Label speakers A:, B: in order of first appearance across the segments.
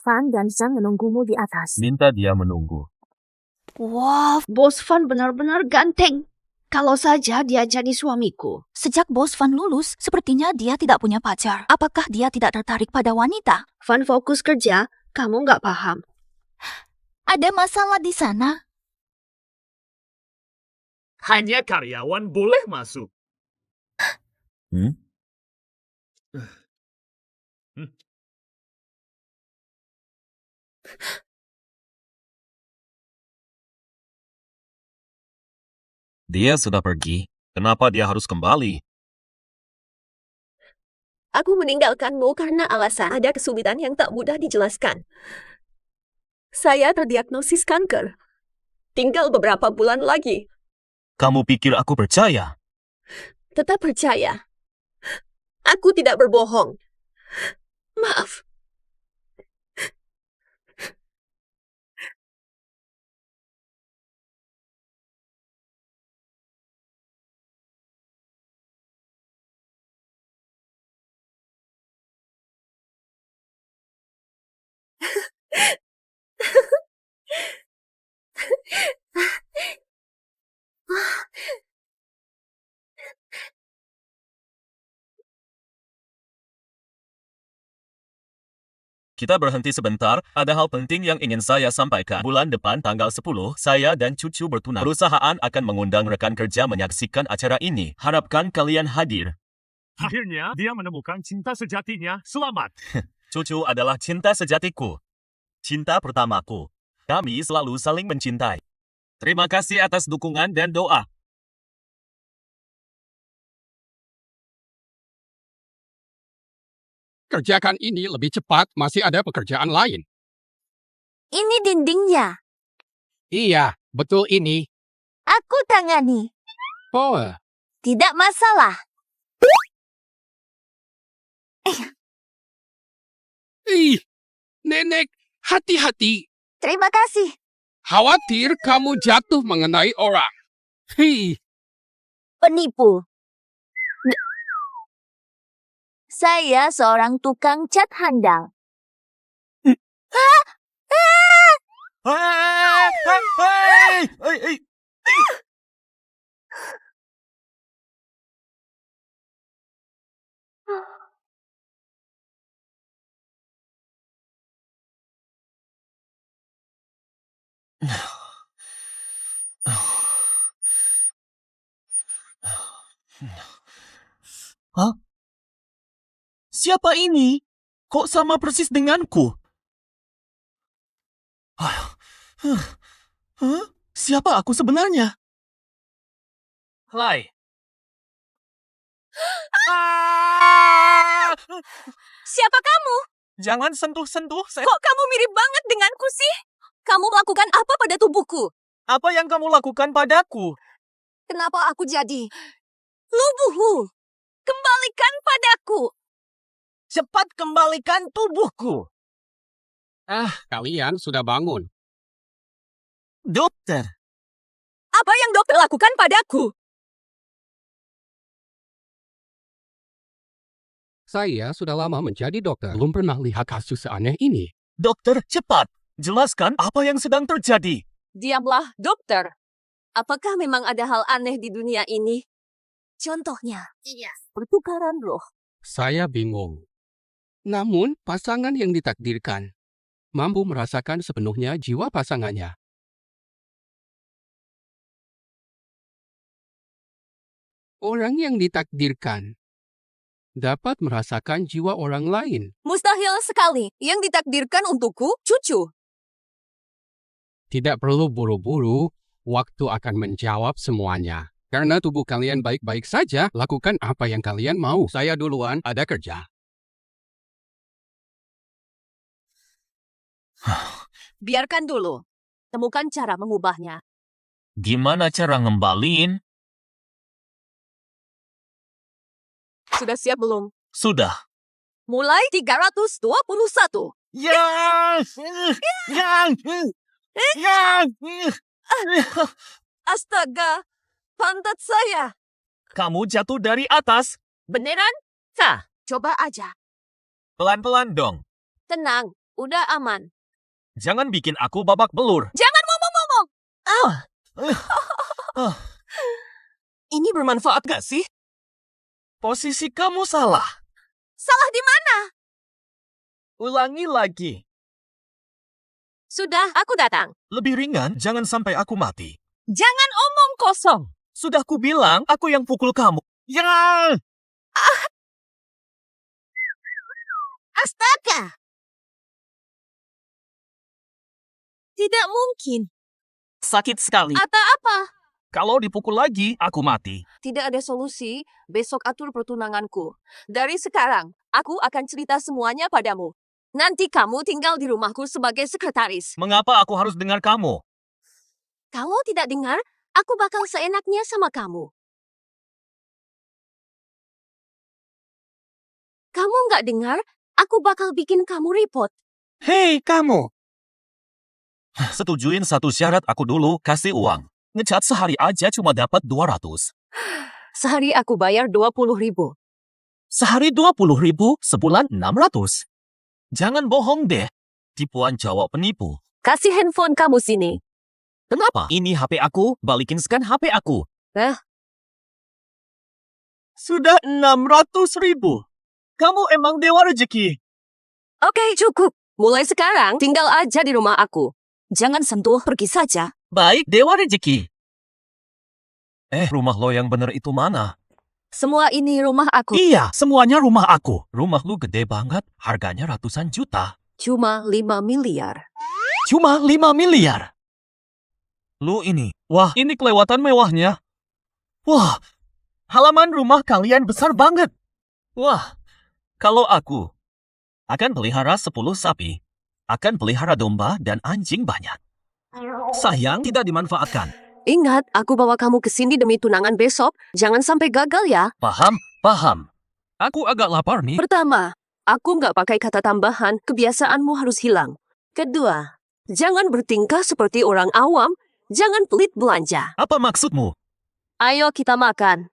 A: Van dan Zhang menunggumu di atas.
B: Minta dia menunggu.
C: Wah, Bos Van benar-benar ganteng. Kalau saja dia jadi suamiku.
D: Sejak Bos Van lulus, sepertinya dia tidak punya pacar. Apakah dia tidak tertarik pada wanita?
C: Van fokus kerja, kamu nggak paham.
D: Ada masalah di sana?
E: Hanya karyawan boleh masuk.
B: Dia sudah pergi. Kenapa dia harus kembali?
F: Aku meninggalkanmu karena alasan ada kesulitan yang tak mudah dijelaskan. Saya terdiagnosis kanker. Tinggal beberapa bulan lagi.
B: Kamu pikir aku percaya?
F: Tetap percaya. Aku tidak berbohong. Maaf.
B: Kita berhenti sebentar, ada hal penting yang ingin saya sampaikan. Bulan depan tanggal 10, saya dan cucu bertunang. Perusahaan akan mengundang rekan kerja menyaksikan acara ini. Harapkan kalian hadir.
E: Akhirnya, dia menemukan cinta sejatinya. Selamat.
B: Cucu adalah cinta sejatiku. Cinta pertamaku. Kami selalu saling mencintai. Terima kasih atas dukungan dan doa.
G: Kerjakan ini lebih cepat, masih ada pekerjaan lain.
A: Ini dindingnya.
G: Iya, betul ini.
A: Aku tangani.
G: Oh,
A: Tidak masalah.
G: Nenek, hati-hati.
A: Terima kasih.
G: Khawatir kamu jatuh mengenai orang.
A: Penipu. Saya seorang tukang cat handal.
B: Hah? Siapa ini? Kok sama persis denganku? Hah? Siapa aku sebenarnya? Hai.
F: Siapa kamu?
B: Jangan sentuh-sentuh saya.
F: Kok kamu mirip banget denganku sih? Kamu melakukan apa pada tubuhku?
B: Apa yang kamu lakukan padaku?
F: Kenapa aku jadi lubuhmu? Kembalikan padaku.
B: Cepat kembalikan tubuhku.
G: Kalian sudah bangun.
B: Dokter.
F: Apa yang dokter lakukan padaku?
G: Saya sudah lama menjadi dokter. Belum pernah lihat kasus seaneh ini.
B: Dokter, cepat. Jelaskan apa yang sedang terjadi.
F: Diamlah, dokter. Apakah memang ada hal aneh di dunia ini? Contohnya, pertukaran roh.
G: Saya bingung. Namun, pasangan yang ditakdirkan mampu merasakan sepenuhnya jiwa pasangannya. Orang yang ditakdirkan dapat merasakan jiwa orang lain.
F: Mustahil sekali. Yang ditakdirkan untukku, cucu.
G: Tidak perlu buru-buru, waktu akan menjawab semuanya. Karena tubuh kalian baik-baik saja, lakukan apa yang kalian mau. Saya duluan, ada kerja.
F: Biarkan dulu. Temukan cara mengubahnya.
B: Gimana cara ngembaliin?
F: Sudah siap belum?
B: Sudah.
F: Mulai 321. Astaga, pantat saya.
B: Kamu jatuh dari atas.
F: Beneran? Coba aja.
B: Pelan-pelan dong.
F: Tenang, Udah aman.
B: Jangan bikin aku babak belur.
F: Jangan ngomong-ngomong.
B: Ini bermanfaat gak sih? Posisi kamu salah.
F: Salah di mana?
B: Ulangi lagi.
F: Sudah, aku datang.
B: Lebih ringan, jangan sampai aku mati.
F: Jangan omong kosong.
B: Sudah ku bilang, aku yang pukul kamu. Ya!
F: Astaga. Tidak mungkin.
B: Sakit sekali.
F: Atau apa?
B: Kalau dipukul lagi, aku mati.
F: Tidak ada solusi. Besok atur pertunanganku. Dari sekarang, aku akan cerita semuanya padamu. Nanti kamu tinggal di rumahku sebagai sekretaris.
B: Mengapa aku harus dengar kamu?
F: Kalau tidak dengar, aku bakal seenaknya sama kamu. Kamu nggak dengar, aku bakal bikin kamu repot.
B: Hei, kamu! Setujuin satu syarat aku dulu, kasih uang. Ngecat sehari aja cuma dapat 200.
F: Sehari aku bayar 20.000.
B: Sehari 20.000, sebulan 600. Jangan bohong deh. Tipuan cowok penipu.
F: Kasih handphone kamu sini.
B: Kenapa? Ini HP aku, balikin scan HP aku. Sudah 600.000. Kamu emang dewa rezeki.
F: Oke, cukup. Mulai sekarang, tinggal aja di rumah aku. Jangan sentuh, pergi saja.
B: Baik, dewa rezeki. Rumah lo yang bener itu mana?
F: Semua ini rumah aku.
B: Iya, semuanya rumah aku. Rumah lu gede banget, harganya ratusan juta.
F: Cuma 5 miliar.
B: Cuma 5 miliar. Lu ini, wah ini kelewatan mewahnya. Wah, halaman rumah kalian besar banget. Wah, kalau aku akan pelihara 10 sapi, akan pelihara domba dan anjing banyak. Sayang tidak dimanfaatkan.
F: Ingat, aku bawa kamu ke sini demi tunangan besok. Jangan sampai gagal ya.
B: Paham, paham. Aku agak lapar nih.
F: Pertama, aku nggak pakai kata tambahan. Kebiasaanmu harus hilang. Kedua, jangan bertingkah seperti orang awam. Jangan pelit belanja.
B: Apa maksudmu?
F: Ayo kita makan.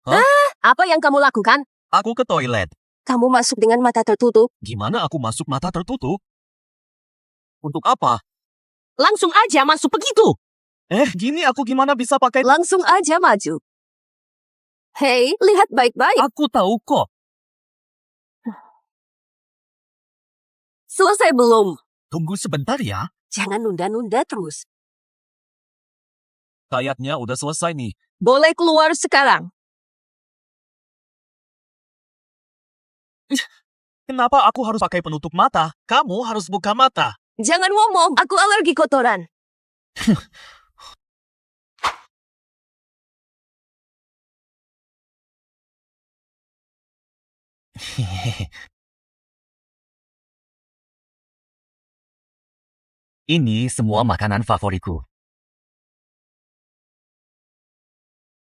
B: Hah?
F: Apa yang kamu lakukan?
B: Aku ke toilet.
F: Kamu masuk dengan mata tertutup.
B: Gimana aku masuk mata tertutup? Untuk apa?
F: Langsung aja masuk begitu.
B: Gini aku gimana bisa pakai...
F: Langsung aja maju. Hei, lihat baik-baik.
B: Aku tahu kok.
F: Selesai belum?
B: Tunggu sebentar ya.
F: Jangan nunda-nunda terus.
B: Kayaknya udah selesai nih.
F: Boleh keluar sekarang.
B: Kenapa aku harus pakai penutup mata? Kamu harus buka mata.
F: Jangan ngomong, aku alergi kotoran.
B: Ini semua makanan favoritku.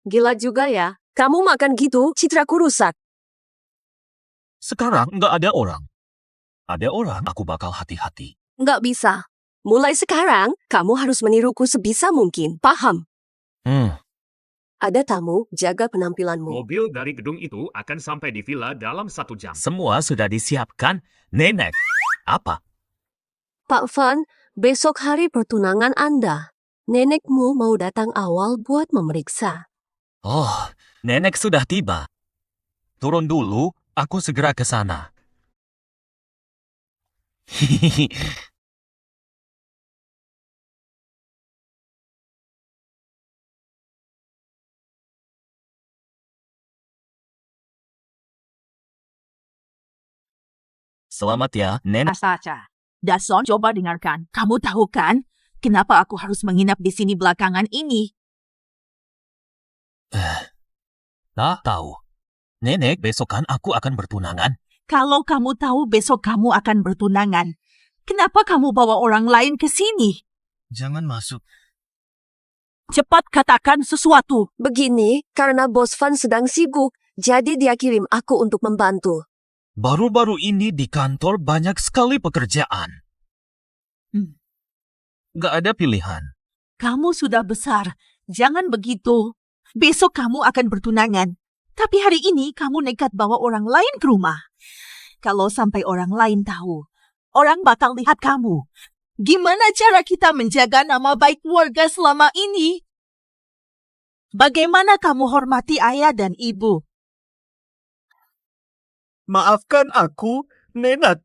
F: Gila juga ya. Kamu makan gitu, citraku rusak.
B: Sekarang nggak ada orang. Ada orang, aku bakal hati-hati.
F: Nggak bisa. Mulai sekarang, kamu harus meniruku sebisa mungkin. Paham? Ada tamu, jaga penampilanmu.
E: Mobil dari gedung itu akan sampai di villa dalam 1 jam.
B: Semua sudah disiapkan. Nenek, apa?
F: Pak Van, besok hari pertunangan Anda. Nenekmu mau datang awal buat memeriksa.
B: Oh, nenek sudah tiba. Turun dulu, aku segera ke sana. Selamat ya, Nenek.
H: Saja. Dason, coba dengarkan. Kamu tahu kan, kenapa aku harus menginap di sini belakangan ini?
B: Tak tahu. Nenek, besok kan aku akan bertunangan.
H: Kalau kamu tahu besok kamu akan bertunangan, kenapa kamu bawa orang lain ke sini?
B: Jangan masuk.
H: Cepat katakan sesuatu.
F: Begini, karena Bos Van sedang sibuk, jadi dia kirim aku untuk membantu.
B: Baru-baru ini di kantor banyak sekali pekerjaan. Gak ada pilihan.
H: Kamu sudah besar, jangan begitu. Besok kamu akan bertunangan. Tapi hari ini kamu nekat bawa orang lain ke rumah. Kalau sampai orang lain tahu, orang bakal lihat kamu. Gimana cara kita menjaga nama baik keluarga selama ini? Bagaimana kamu hormati ayah dan ibu?
E: Maafkan aku, Nenat.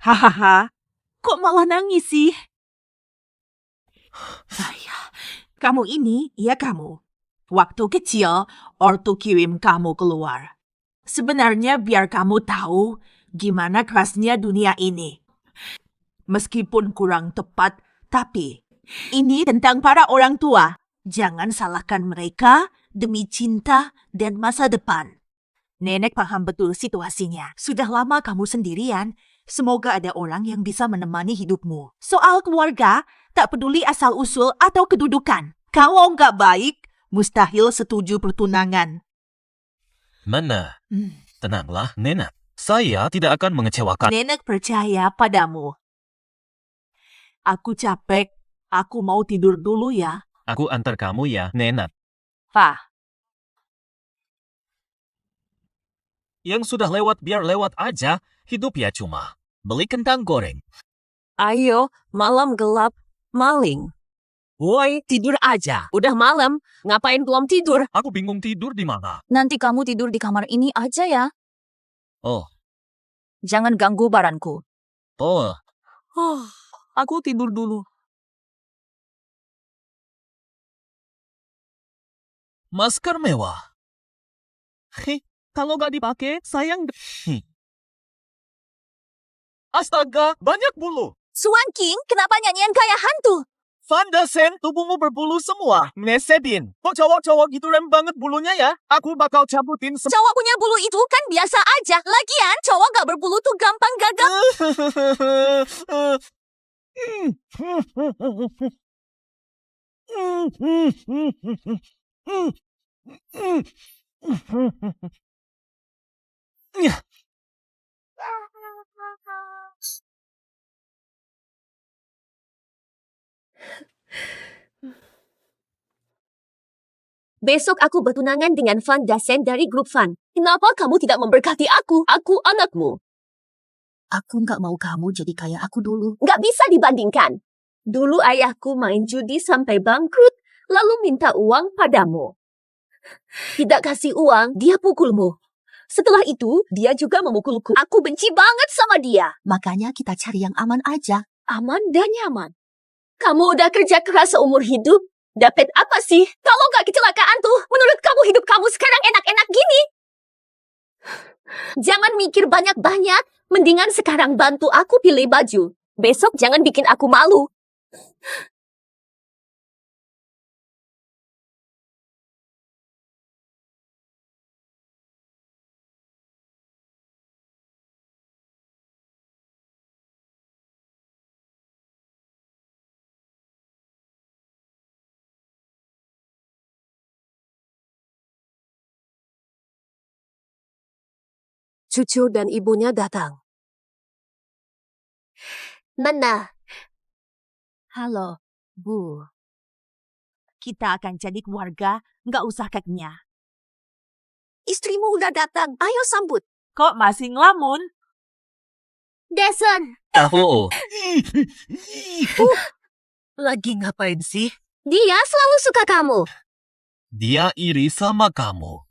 H: Hahaha, kok malah nangis sih? Ayah, kamu ini, ya kamu. Waktu kecil, ortu kirim kamu keluar. Sebenarnya biar kamu tahu gimana kerasnya dunia ini. Meskipun kurang tepat, tapi ini tentang para orang tua. Jangan salahkan mereka demi cinta dan masa depan. Nenek paham betul situasinya. Sudah lama kamu sendirian. Semoga ada orang yang bisa menemani hidupmu. Soal keluarga, tak peduli asal-usul atau kedudukan. Kalau nggak baik, mustahil setuju pertunangan.
B: Mana? Tenanglah, Nenat. Saya tidak akan mengecewakan.
H: Nenek percaya padamu. Aku capek. Aku mau tidur dulu ya.
B: Aku antar kamu ya, Nenat.
H: Pak.
B: Yang sudah lewat biar lewat aja. Hidup ya cuma beli kentang goreng.
F: Ayo, malam gelap, maling. Woi, tidur aja. Udah malam, ngapain belum tidur?
B: Aku bingung tidur di mana.
D: Nanti kamu tidur di kamar ini aja ya.
B: Oh,
D: Jangan ganggu baranku.
B: oh.
F: Aku tidur dulu.
B: Masker mewah. Kalau nggak dipakai, sayang. Astaga, banyak bulu.
A: Suan King, kenapa nyanyian kayak hantu?
B: Vanda Sen, tubuhmu berbulu semua. Nesedin. Kok cowok-cowok gitu rem banget bulunya ya? Aku bakal cabutin
A: Cowok punya bulu itu kan biasa aja. Lagian cowok gak berbulu tuh gampang gagal.
F: Besok aku bertunangan dengan Van Dasen dari grup Van. Kenapa kamu tidak memberkati aku? Aku anakmu.
A: Aku gak mau kamu jadi kayak aku dulu.
F: Nggak bisa dibandingkan. Dulu ayahku main judi sampai bangkrut, lalu minta uang padamu. Tidak kasih uang, dia pukulmu. Setelah itu, dia juga memukulku. Aku benci banget sama dia.
A: Makanya kita cari yang aman aja.
F: Aman dan nyaman. Kamu udah kerja keras seumur hidup. Dapat apa sih? Kalau nggak kecelakaan tuh, menurut kamu hidup kamu sekarang enak-enak gini? Jangan mikir banyak-banyak. Mendingan sekarang bantu aku pilih baju. Besok jangan bikin aku malu. Cucu dan ibunya datang. Mana?
H: Halo, Bu. Kita akan jadi keluarga, nggak usah kenyah.
F: Istrimu udah datang. Ayo sambut.
H: Kok masih ngelamun?
F: Deson,
B: Tahu.
F: lagi ngapain sih? Dia selalu suka kamu.
B: Dia iri sama kamu.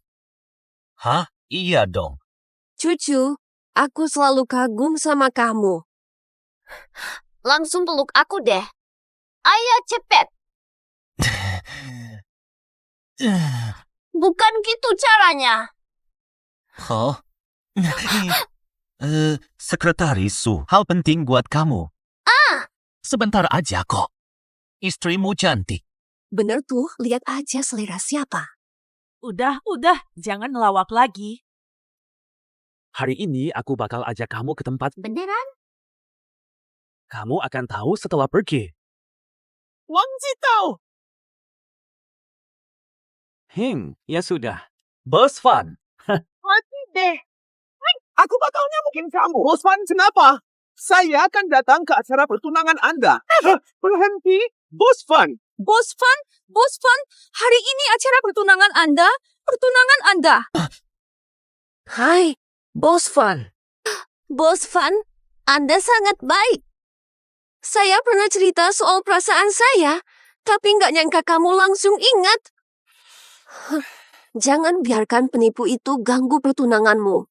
B: Hah? Iya dong.
F: Cucu, aku selalu kagum sama kamu. Langsung peluk aku deh. Ayo cepet. Bukan gitu caranya.
B: Hah? Sekretaris Su, hal penting buat kamu. Sebentar aja kok. Istrimu cantik.
F: Bener tuh, lihat aja selera siapa.
H: Udah, jangan ngelawak lagi.
I: Hari ini aku bakal ajak kamu ke tempat
F: Beneran?
I: kamu akan tahu setelah pergi.
E: Wang tahu.
I: Ya sudah. Bos Van.
E: Mati deh. Aku bakal nyamukin kamu. Bos Van, kenapa? Saya akan datang ke acara pertunangan Anda. Berhenti, Bos Van.
D: Bos Van, hari ini acara pertunangan Anda?
A: pertunangan Anda.
F: Hai, Bos Van.
A: Bos Van, Anda sangat baik. Saya pernah cerita soal perasaan saya, tapi nggak nyangka kamu langsung ingat.
F: Jangan biarkan penipu itu ganggu pertunanganmu.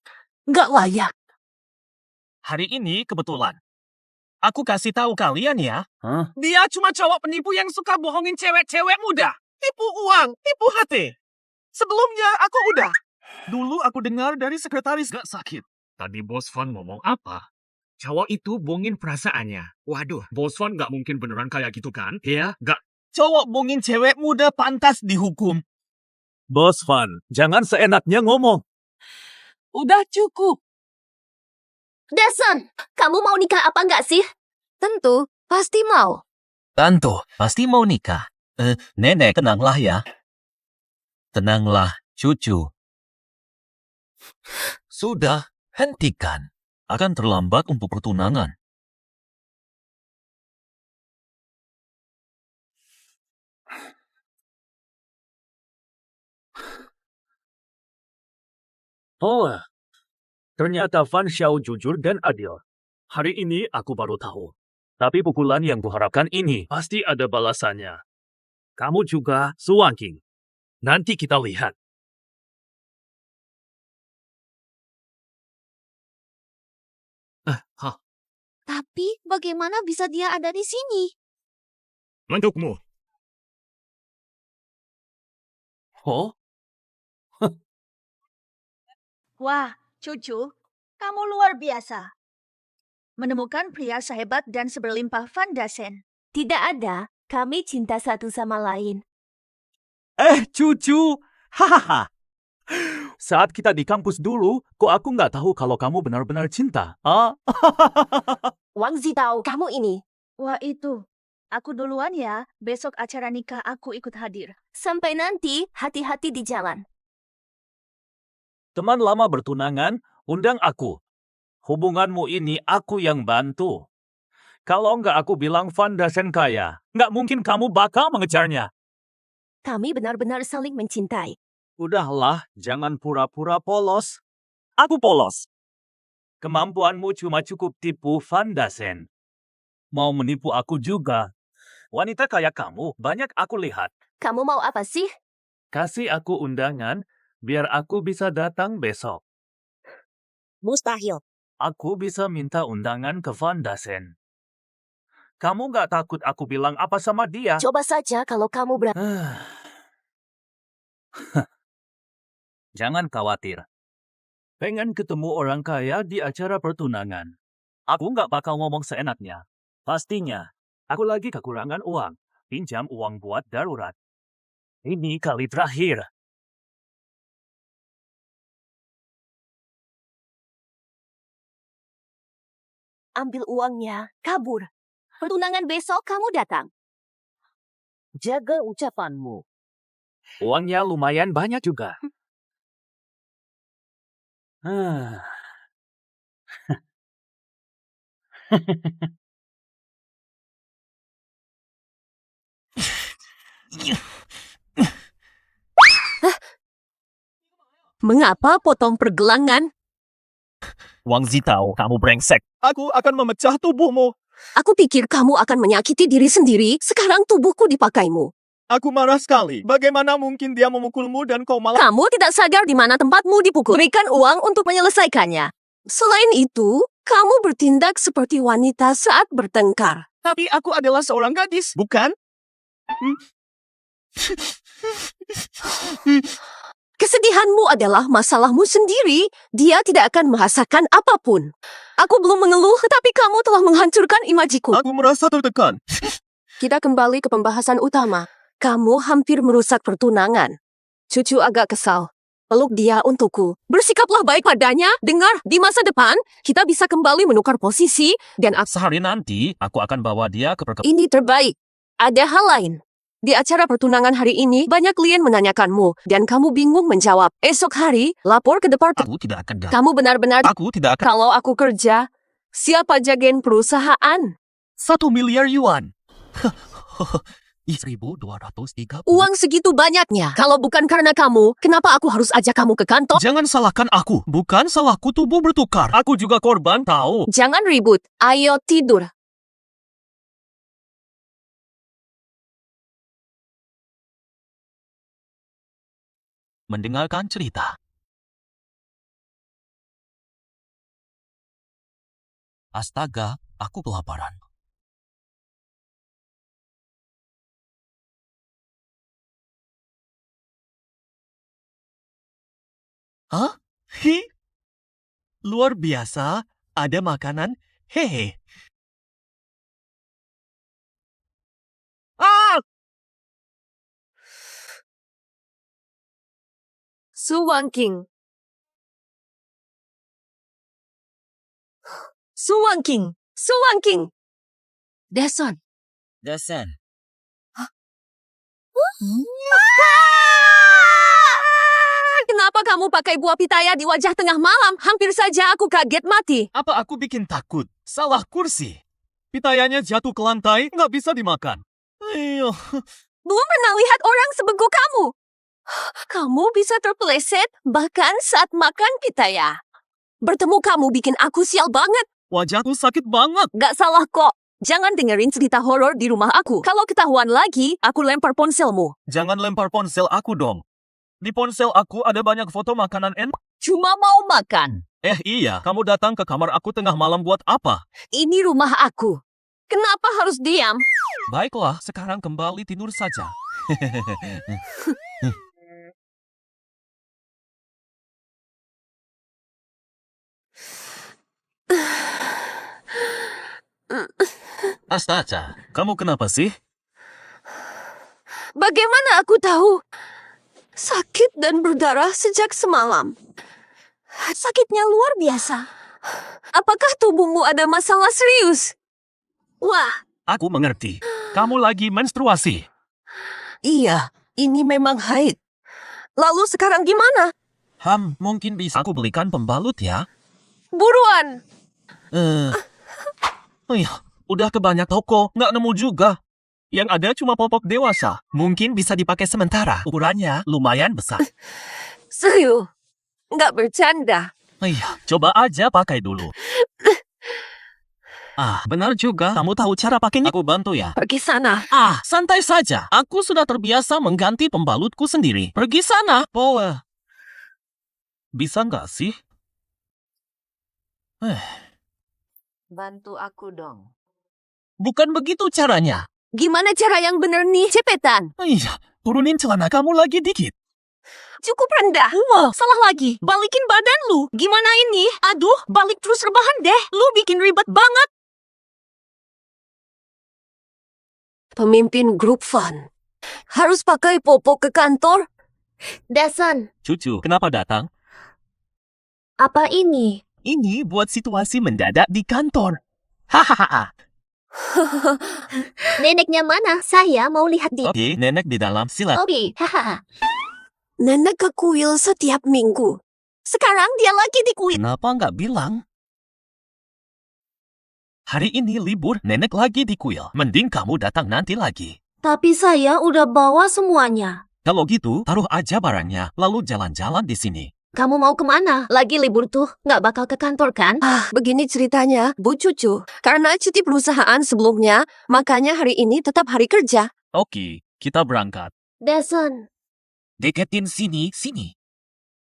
F: Nggak layak.
B: Hari ini kebetulan. Aku kasih tahu kalian ya.
E: Dia cuma cowok penipu yang suka bohongin cewek-cewek muda. Tipu uang, tipu hati. Sebelumnya aku udah. Dulu aku dengar dari sekretaris gak sakit.
I: Tadi Bos Van ngomong apa? Cowok itu bohongin perasaannya. Waduh, Bos Van nggak mungkin beneran kayak gitu kan? Ya, nggak.
E: Cowok bohongin cewek muda pantas dihukum.
I: Bos Van, jangan seenaknya ngomong.
E: Udah cukup.
F: Dasan, kamu mau nikah apa nggak sih?
A: Tentu, pasti mau.
B: Tanto, pasti mau nikah. Nenek, tenanglah ya. Tenanglah, cucu. Sudah, hentikan. Akan terlambat untuk pertunangan.
I: Oh, ternyata Van Xiao jujur dan adil. Hari ini aku baru tahu. Tapi pukulan yang kuharapkan ini pasti ada balasannya. Kamu juga, Suang King. Nanti kita lihat.
A: Tapi bagaimana bisa dia ada di sini?
I: Untukmu. Oh?
C: Wah, cucu, kamu luar biasa. Menemukan pria sehebat dan seberlimpah Van Dasen.
F: Tidak ada. Kami cinta satu sama lain.
I: Cucu. Hahaha. Saat kita di kampus dulu, kok aku nggak tahu kalau kamu benar-benar cinta?
F: Wang Zitao, kamu ini.
C: Wah itu, aku duluan ya. Besok acara nikah aku ikut hadir.
F: Sampai nanti, hati-hati di jalan.
I: Teman lama bertunangan, undang aku. Hubunganmu ini aku yang bantu. Kalau nggak aku bilang Van Dasen kaya, nggak mungkin kamu bakal mengejarnya.
F: Kami benar-benar saling mencintai.
I: Udahlah, jangan pura-pura polos. Aku polos. Kemampuanmu cuma cukup tipu Van Dasen. Mau menipu aku juga. Wanita kayak kamu banyak aku lihat.
F: Kamu mau apa sih?
I: Kasih aku undangan, biar aku bisa datang besok.
F: Mustahil.
I: Aku bisa minta undangan ke Van Dasen. Kamu nggak takut aku bilang apa sama dia?
F: Coba saja kalau kamu berani.
I: Jangan khawatir. Pengen ketemu orang kaya di acara pertunangan. Aku nggak bakal ngomong seenaknya. Pastinya, aku lagi kekurangan uang. Pinjam uang buat darurat. Ini kali terakhir.
F: Ambil uangnya, kabur. Pertunangan besok kamu datang. Jaga ucapanmu.
I: Uangnya lumayan banyak juga.
F: Mengapa potong pergelangan?
B: Wang Zitao, kamu brengsek.
E: Aku akan memecah tubuhmu.
F: Aku pikir kamu akan menyakiti diri sendiri, sekarang tubuhku dipakaimu.
E: Aku marah sekali. Bagaimana mungkin dia memukulmu dan kau malah...
F: Kamu tidak sadar di mana tempatmu dipukul. Berikan uang untuk menyelesaikannya. Selain itu, kamu bertindak seperti wanita saat bertengkar.
E: Tapi aku adalah seorang gadis, bukan?
F: Kesedihanmu adalah masalahmu sendiri. Dia tidak akan merasakan apapun. Aku belum mengeluh, tetapi kamu telah menghancurkan imajiku.
E: Aku merasa tertekan.
F: Kita kembali ke pembahasan utama. Kamu hampir merusak pertunangan. Cucu agak kesal. Peluk dia untukku. Bersikaplah baik padanya. Dengar, di masa depan, kita bisa kembali menukar posisi dan
B: Sehari nanti, aku akan bawa dia ke
F: ini terbaik. Ada hal lain. Di acara pertunangan hari ini, banyak klien menanyakanmu, dan kamu bingung menjawab. Esok hari, lapor ke departemen.
B: Aku tidak akan datang.
F: Kamu benar-benar...
B: Aku tidak akan.
F: Kalau aku kerja, siapa jagain perusahaan?
B: 1 miliar yuan. 1.230.
A: Uang segitu banyaknya. Kalau bukan karena kamu, kenapa aku harus ajak kamu ke kantor?
B: Jangan salahkan aku. Bukan salahku tubuh bertukar. Aku juga korban tahu.
A: Jangan ribut. Ayo tidur.
B: Mendengarkan cerita. Astaga, aku kelaparan. Hah? Luar biasa. Ada makanan. Hehe. Ah!
A: Suwangking. Suwangking. Suwangking. Dason.
B: Dasan.
A: Kenapa kamu pakai buah pitaya di wajah tengah malam? Hampir saja aku kaget mati.
B: Apa aku bikin takut? Salah kursi. Pitayanya jatuh ke lantai, nggak bisa dimakan. Ayo.
A: Belum pernah lihat orang sebego kamu. Kamu bisa terpeleset bahkan saat makan pitaya. Bertemu kamu bikin aku sial banget.
B: Wajahku sakit banget.
A: Gak salah kok. Jangan dengerin cerita horor di rumah aku. Kalau ketahuan lagi, aku lempar ponselmu.
B: Jangan lempar ponsel aku dong. Di ponsel aku ada banyak foto makanan enak.
A: Cuma mau makan.
B: Iya, kamu datang ke kamar aku tengah malam buat apa?
A: Ini rumah aku. Kenapa harus diam?
B: Baiklah, sekarang kembali tidur saja. Astaga, kamu kenapa sih?
A: Bagaimana aku tahu? Sakit dan berdarah sejak semalam. Sakitnya luar biasa. Apakah tubuhmu ada masalah serius? Wah,
B: Aku mengerti. Kamu lagi menstruasi.
A: iya, ini memang haid. Lalu sekarang gimana?
B: Mungkin bisa aku belikan pembalut ya?
A: Buruan!
B: Udah ke banyak toko, nggak nemu juga. Yang ada cuma popok dewasa. Mungkin bisa dipakai sementara. Ukurannya lumayan besar.
A: Serius, nggak bercanda.
B: Coba aja pakai dulu. Benar juga. Kamu tahu cara pakainya? Aku bantu ya.
A: Pergi sana.
B: Santai saja. Aku sudah terbiasa mengganti pembalutku sendiri. Pergi sana, Paul. Bisa nggak sih?
A: Bantu aku dong.
B: Bukan begitu caranya.
A: Gimana cara yang bener nih, cepetan?
B: Turunin celana kamu lagi dikit.
A: Cukup rendah. Wah, salah lagi. Balikin badan lu. Gimana ini? Aduh, balik terus rebahan deh. Lu bikin ribet banget. Pemimpin grup fun. Harus pakai popok ke kantor?
F: Dasan,
B: Cucu, kenapa datang?
F: apa ini?
B: Ini buat situasi mendadak di kantor. Hahaha.
F: Neneknya mana? Saya mau lihat dia.
B: Oke, nenek di dalam. Silakan.
F: Oke, hahaha.
A: Nenek ke kuil setiap minggu. Sekarang dia lagi di kuil.
B: Kenapa nggak bilang? Hari ini libur, nenek lagi di kuil. Mending kamu datang nanti lagi.
F: Tapi saya udah bawa semuanya.
B: Kalau gitu, taruh aja barangnya, lalu jalan-jalan di sini.
F: Kamu mau kemana? Lagi libur tuh, nggak bakal ke kantor kan?
A: Begini ceritanya, Bu Cucu. Karena cuti perusahaan sebelumnya, makanya hari ini tetap hari kerja.
B: Oke, kita berangkat.
F: Dasan,
B: Deketin sini.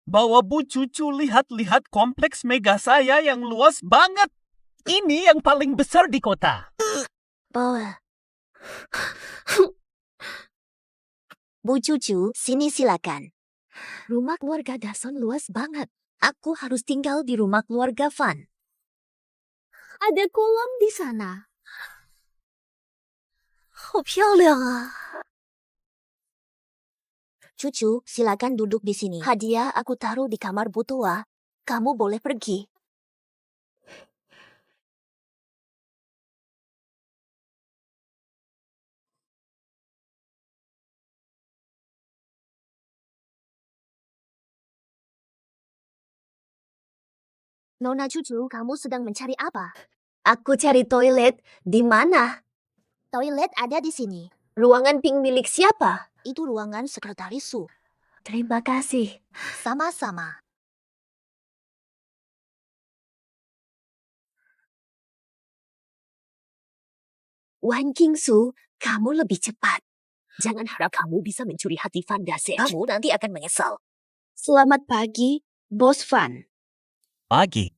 B: Bawa Bu Cucu lihat-lihat kompleks mega saya yang luas banget. Ini yang paling besar di kota.
F: bawa. Bu Cucu, sini silakan. Rumah keluarga Dason luas banget. Aku harus tinggal di rumah keluarga Van. Ada kolam di sana. 好漂亮啊. Cucu, silakan duduk di sini. Hadiah aku taruh di kamar Bu Tua. Kamu boleh pergi. Nona Cucu, kamu sedang mencari apa? Aku cari toilet. Di mana? Toilet ada di sini. Ruangan pink milik siapa?
D: Itu ruangan sekretaris Su.
F: Terima kasih.
D: Sama-sama.
F: Wan Qingsu, kamu lebih cepat. Jangan harap kamu bisa mencuri hati Van Dassel. Kamu nanti akan menyesal.
C: Selamat pagi, Bos Van.
B: Pagi.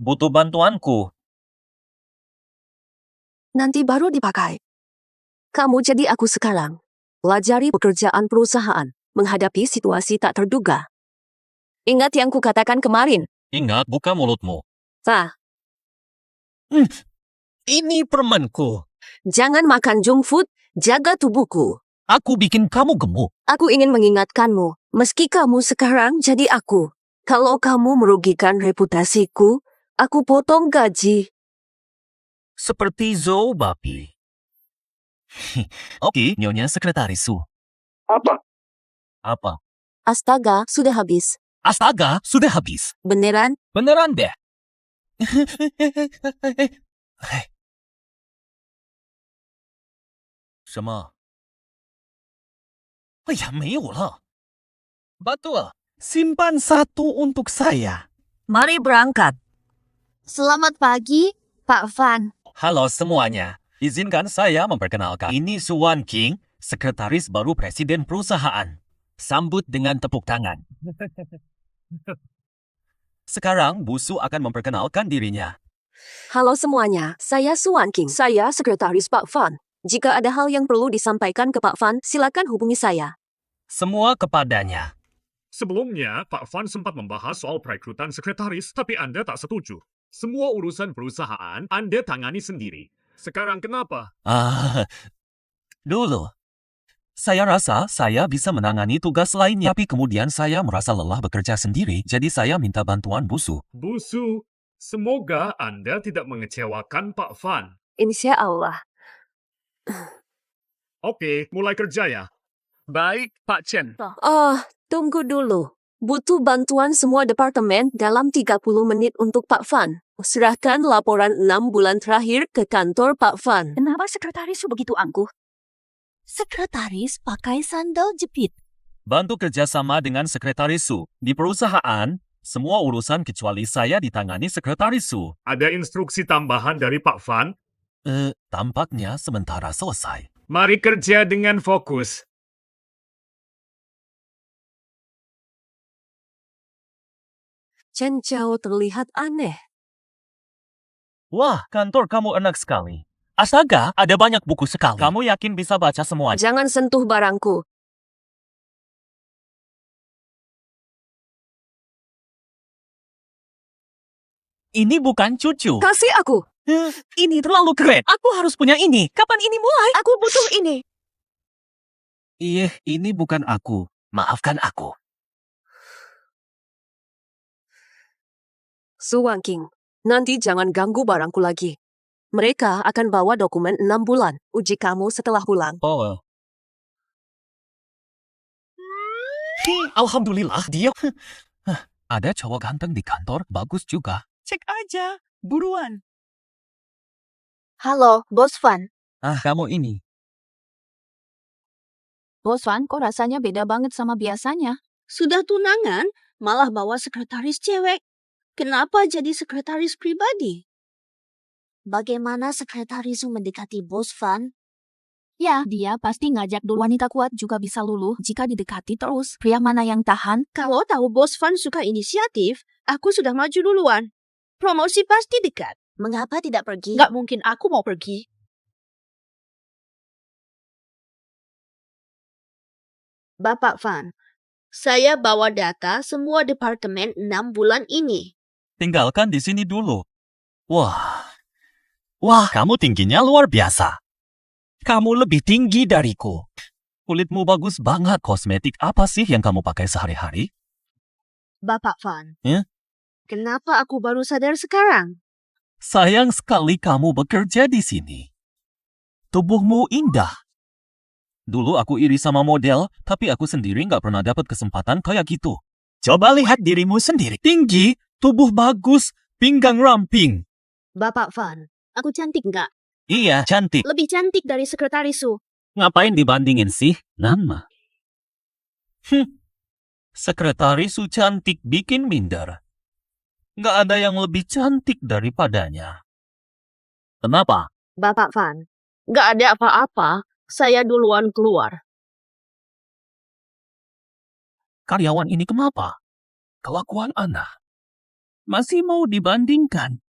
B: Butuh bantuanku.
A: Nanti baru dipakai. Kamu jadi aku sekarang. Pelajari pekerjaan perusahaan, menghadapi situasi tak terduga. Ingat yang kukatakan kemarin.
B: Ingat, buka mulutmu.
A: Tah,
B: Ini permenku.
A: jangan makan junk food, jaga tubuhku.
B: Aku bikin kamu gemuk.
A: Aku ingin mengingatkanmu, meski kamu sekarang jadi aku. Kalau kamu merugikan reputasiku, aku potong gaji.
B: Seperti Zou Bapi. Oke, Nyonya Sekretaris Su. Apa?
A: Astaga, sudah habis.
B: Astaga, sudah habis.
A: Beneran?
B: Beneran deh. 什么？哎呀，没有了。Betul. Simpan satu untuk saya.
A: Mari berangkat.
D: Selamat pagi, Pak Van.
B: Halo semuanya. Izinkan saya memperkenalkan. Ini Suwan King, sekretaris baru presiden perusahaan. Sambut dengan tepuk tangan. Sekarang Bu Su akan memperkenalkan dirinya.
A: Halo semuanya, saya Suwan King. Saya sekretaris Pak Van. Jika ada hal yang perlu disampaikan ke Pak Van, silakan hubungi saya.
B: Semua kepadanya.
I: Sebelumnya, Pak Van sempat membahas soal perekrutan sekretaris, tapi Anda tak setuju. Semua urusan perusahaan Anda tangani sendiri. Sekarang kenapa?
B: Dulu. Saya rasa saya bisa menangani tugas lainnya, tapi kemudian saya merasa lelah bekerja sendiri, jadi saya minta bantuan Bu Su.
I: Bu Su, semoga Anda tidak mengecewakan Pak Van.
A: Insya Allah.
I: Oke, mulai kerja ya.
E: Baik, Pak Chen.
A: Tunggu dulu. Butuh bantuan semua departemen dalam 30 menit untuk Pak Van. Serahkan laporan 6 bulan terakhir ke kantor Pak Van.
D: Kenapa sekretaris Su begitu angkuh? Sekretaris pakai sandal jepit.
B: Bantu kerjasama dengan Sekretaris Su. Di perusahaan, semua urusan kecuali saya ditangani Sekretaris Su.
I: Ada instruksi tambahan dari Pak Van?
B: Tampaknya sementara selesai.
I: Mari kerja dengan fokus.
A: Chen Chao terlihat aneh.
B: Wah, kantor kamu enak sekali. Astaga, ada banyak buku sekali. Kamu yakin bisa baca semuanya?
A: Jangan sentuh barangku.
B: Ini bukan cucu.
A: Kasih aku.
B: Ini terlalu keren. Aku harus punya ini. Kapan ini mulai?
A: Aku butuh ini.
B: Iya, ini bukan aku. Maafkan aku.
A: Suwan King, nanti jangan ganggu barangku lagi. Mereka akan bawa dokumen 6 bulan. Uji kamu setelah pulang.
B: Oh. Alhamdulillah, dia... Ada cowok ganteng di kantor, bagus juga.
E: Cek aja, buruan.
D: Halo, Bos Van.
B: Kamu ini.
D: Bos Van, kok rasanya beda banget sama biasanya?
C: Sudah tunangan, malah bawa sekretaris cewek. Kenapa jadi sekretaris pribadi?
D: Bagaimana sekretaris Su mendekati Bos Van? Ya, dia pasti ngajak dulu. Wanita kuat juga bisa luluh jika didekati terus. Pria mana yang tahan?
C: Kalau tahu Bos Van suka inisiatif, aku sudah maju duluan. Promosi pasti dekat.
D: Mengapa tidak pergi?
C: Nggak mungkin aku mau pergi. Bapak Van, saya bawa data semua departemen 6 bulan ini.
B: Tinggalkan di sini dulu. Wah, kamu tingginya luar biasa. Kamu lebih tinggi dariku. Kulitmu bagus banget. Kosmetik apa sih yang kamu pakai sehari-hari?
C: Bapak Van,
F: Kenapa aku baru sadar sekarang?
B: Sayang sekali kamu bekerja di sini. Tubuhmu indah. Dulu aku iri sama model, tapi aku sendiri nggak pernah dapat kesempatan kayak gitu. Coba lihat dirimu sendiri. Tinggi, tubuh bagus, pinggang ramping.
D: Bapak Van, aku cantik nggak?
B: Iya, cantik.
D: Lebih cantik dari sekretaris Su.
B: Ngapain dibandingin sih, Nama? Sekretaris Su cantik bikin minder. Nggak ada yang lebih cantik daripadanya. Kenapa?
F: Bapak Van, nggak ada apa-apa. Saya duluan keluar.
B: Karyawan ini kenapa? Kelakuan Ana. Masih mau dibandingkan.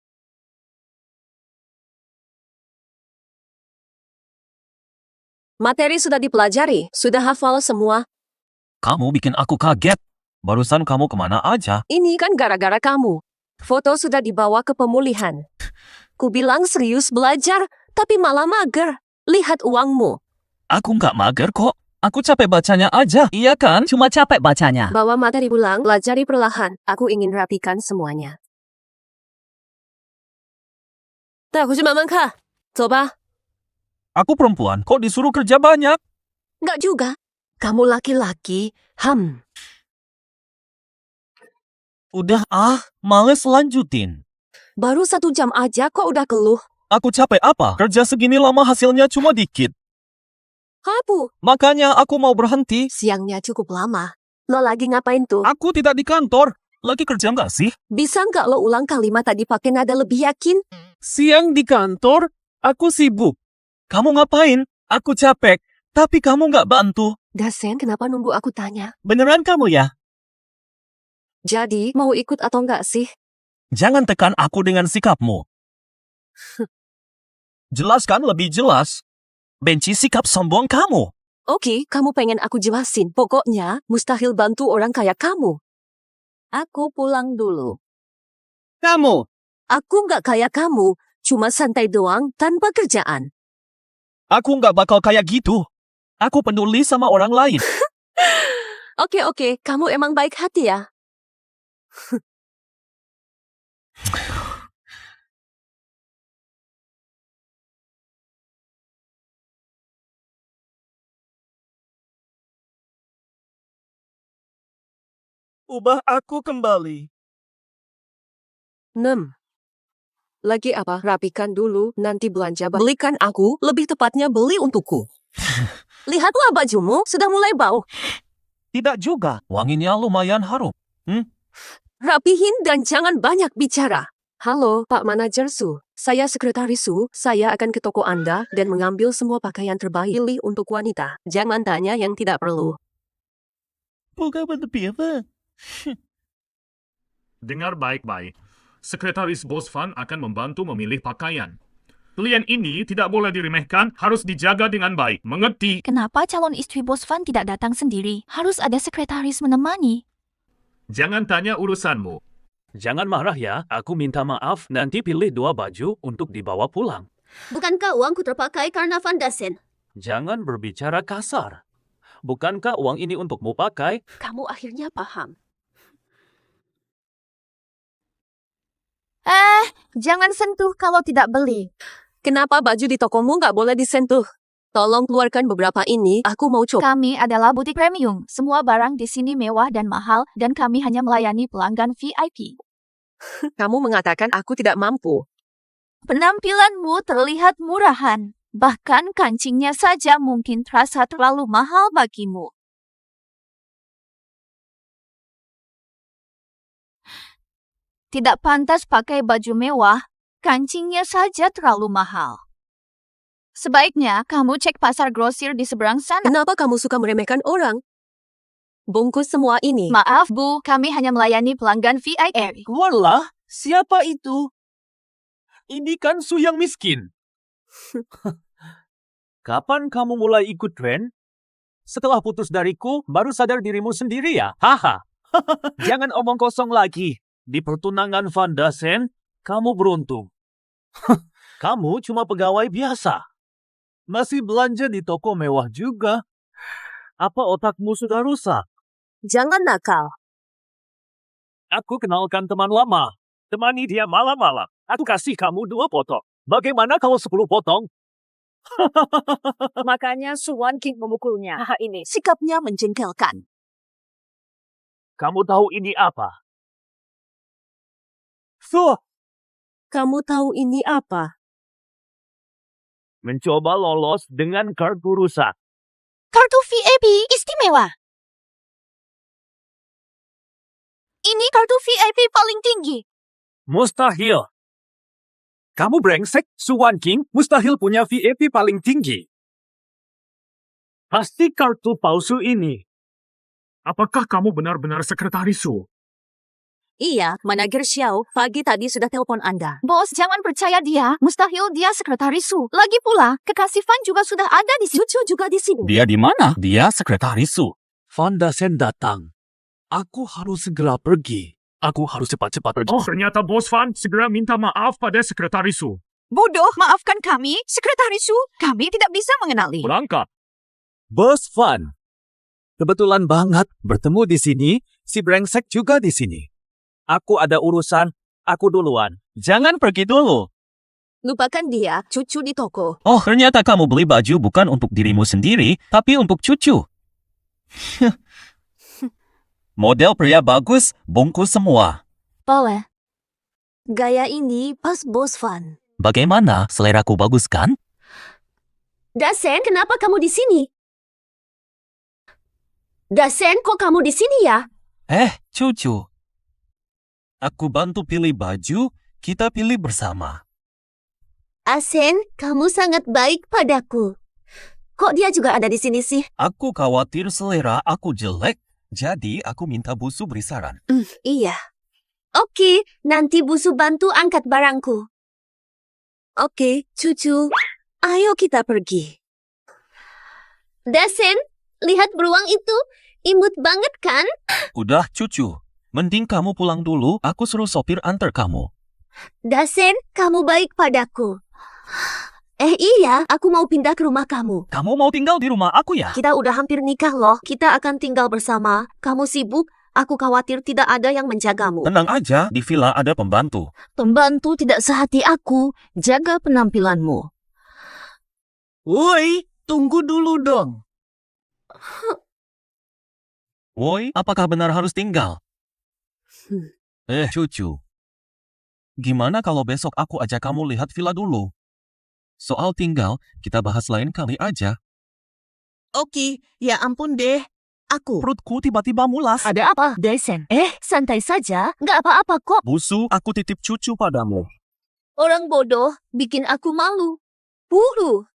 A: Materi sudah dipelajari, sudah hafal semua.
B: Kamu bikin aku kaget. Barusan kamu kemana aja?
A: Ini kan gara-gara kamu. Foto sudah dibawa ke pemulihan. Ku bilang serius belajar, tapi malah mager. Lihat uangmu.
B: Aku nggak mager kok. Aku capek bacanya aja. Iya kan? Cuma capek bacanya.
A: Bawa materi pulang, pelajari perlahan. Aku ingin rapikan semuanya. 带回去慢慢看，走吧。
B: Aku perempuan, kok disuruh kerja banyak?
A: Nggak juga. Kamu laki-laki,
B: Udah males lanjutin.
A: Baru 1 jam aja kok udah keluh.
B: Aku capek apa? Kerja segini lama hasilnya cuma dikit.
A: Hapu,
B: Makanya aku mau berhenti.
A: siangnya cukup lama. Lo lagi ngapain tuh?
B: Aku tidak di kantor. Lagi kerja nggak sih?
A: Bisa nggak lo ulang kalimat tadi pakai nada lebih yakin?
E: Siang di kantor, aku sibuk.
B: Kamu ngapain? Aku capek. Tapi kamu nggak bantu.
A: Dasen, kenapa nunggu aku tanya?
B: Beneran kamu ya?
A: Jadi, mau ikut atau nggak sih?
B: Jangan tekan aku dengan sikapmu. Jelaskan lebih jelas. Benci sikap sombong kamu.
A: Oke, kamu pengen aku jelasin. Pokoknya, mustahil bantu orang kayak kamu. Aku pulang dulu.
E: Kamu,
A: Aku nggak kayak kamu, cuma santai doang tanpa kerjaan.
B: Aku nggak bakal kayak gitu. Aku peduli sama orang lain.
A: Oke, kamu emang baik hati ya?
E: ubah aku kembali.
A: 6. Lagi apa? Rapikan dulu, nanti belanja. Belikan aku, lebih tepatnya beli untukku. Lihatlah bajumu, sudah mulai bau.
B: Tidak juga. Wanginya lumayan harum.
A: Rapihin dan jangan banyak bicara. Halo, Pak Manajer Su. Saya Sekretaris Su. Saya akan ke toko Anda dan mengambil semua pakaian terbaik pilih untuk wanita. Jangan tanya yang tidak perlu.
B: Bukan berlebih apa?
I: Dengar baik-baik. Sekretaris Bos Van akan membantu memilih pakaian. Pilihan ini tidak boleh diremehkan, harus dijaga dengan baik. Mengerti?
D: Kenapa calon istri Bos Van tidak datang sendiri? Harus ada sekretaris menemani.
I: Jangan tanya urusanmu. Jangan marah ya, aku minta maaf, nanti pilih 2 baju untuk dibawa pulang.
F: Bukankah uangku terpakai karena Van Dasen?
I: Jangan berbicara kasar. Bukankah uang ini untukmu pakai?
A: Kamu akhirnya paham.
D: Jangan sentuh kalau tidak beli.
A: Kenapa baju di tokomu nggak boleh disentuh? Tolong keluarkan beberapa ini, aku mau coba.
D: Kami adalah butik premium. Semua barang di sini mewah dan mahal, dan kami hanya melayani pelanggan VIP.
A: Kamu mengatakan aku tidak mampu.
D: Penampilanmu terlihat murahan. Bahkan kancingnya saja mungkin terasa terlalu mahal bagimu. Tidak pantas pakai baju mewah, kancingnya saja terlalu mahal. Sebaiknya kamu cek pasar grosir di seberang sana.
A: Kenapa kamu suka meremehkan orang? Bungkus semua ini.
D: Maaf Bu, kami hanya melayani pelanggan VIP.
E: Keluarlah, siapa itu? Ini kan Su yang miskin. Kapan kamu mulai ikut tren? Setelah putus dariku, baru sadar dirimu sendiri ya? Haha. Jangan omong kosong lagi. Di pertunangan Van Dasen, kamu beruntung. Kamu cuma pegawai biasa. Masih belanja di toko mewah juga. Apa otakmu sudah rusak?
A: Jangan nakal.
E: Aku kenalkan teman lama. Temani dia malam-malam. Aku kasih kamu 2 potong. Bagaimana kalau 10 potong?
F: Makanya Suwan King memukulnya. Ini.
H: Sikapnya menjengkelkan.
E: Kamu tahu ini apa? Su,
A: Kamu tahu ini apa?
E: Mencoba lolos dengan kartu rusak.
D: Kartu VIP istimewa. Ini kartu VIP paling tinggi.
E: Mustahil. Kamu brengsek, Suwan King mustahil punya VIP paling tinggi. Pasti kartu palsu ini. Apakah kamu benar-benar sekretaris Su?
A: Iya, manajer Xiao pagi tadi sudah telepon Anda.
D: Bos, jangan percaya dia. Mustahil dia sekretaris Su. Lagi pula, kekasih Fan juga sudah ada di sini.
A: Cucu juga di sini.
B: Dia di mana? Dia sekretaris Su.
E: Van Dasen datang. Aku harus segera pergi. Aku harus cepat-cepat pergi. Oh, ternyata Bos Van segera minta maaf pada sekretaris Su.
H: Bodoh, maafkan kami, Sekretaris Su. Kami tidak bisa mengenali.
E: Berangkat. Bos Van. Kebetulan banget bertemu di sini. Si brengsek juga di sini. Aku ada urusan. Aku duluan.
B: Jangan pergi dulu.
A: Lupakan dia, cucu di toko.
B: Oh, ternyata kamu beli baju bukan untuk dirimu sendiri, tapi untuk cucu. Model pria bagus, bungkus semua.
D: Boleh. Gaya ini pas Bos Fan.
B: Bagaimana? Seleraku bagus kan?
F: Dasen, kenapa kamu di sini? Dasen, kok kamu di sini ya?
B: Cucu. Aku bantu pilih baju, kita pilih bersama.
F: Asen, kamu sangat baik padaku. Kok dia juga ada di sini sih?
B: Aku khawatir selera aku jelek, jadi aku minta Busu beri saran.
F: Iya. Oke, nanti Busu bantu angkat barangku. Oke, cucu. Ayo kita pergi. Dasen, lihat beruang itu. Imut banget kan?
B: Udah, cucu. Mending kamu pulang dulu, aku suruh sopir antar kamu.
F: Dasen, kamu baik padaku. Iya, aku mau pindah ke rumah kamu.
B: Kamu mau tinggal di rumah aku ya?
F: Kita udah hampir nikah loh. Kita akan tinggal bersama. Kamu sibuk? Aku khawatir tidak ada yang menjagamu.
B: Tenang aja, di villa ada pembantu.
F: Pembantu tidak sehati aku. Jaga penampilanmu.
E: Woi, tunggu dulu dong.
B: Woi, apakah benar harus tinggal? Cucu. Gimana kalau besok aku ajak kamu lihat villa dulu? Soal tinggal, kita bahas lain kali aja.
H: Oke, ya ampun deh. Aku.
B: Perutku tiba-tiba mulas.
F: Ada apa, Dasen? Santai saja. Nggak apa-apa kok.
B: Busu, aku titip cucu padamu.
F: Orang bodoh bikin aku malu. Buru.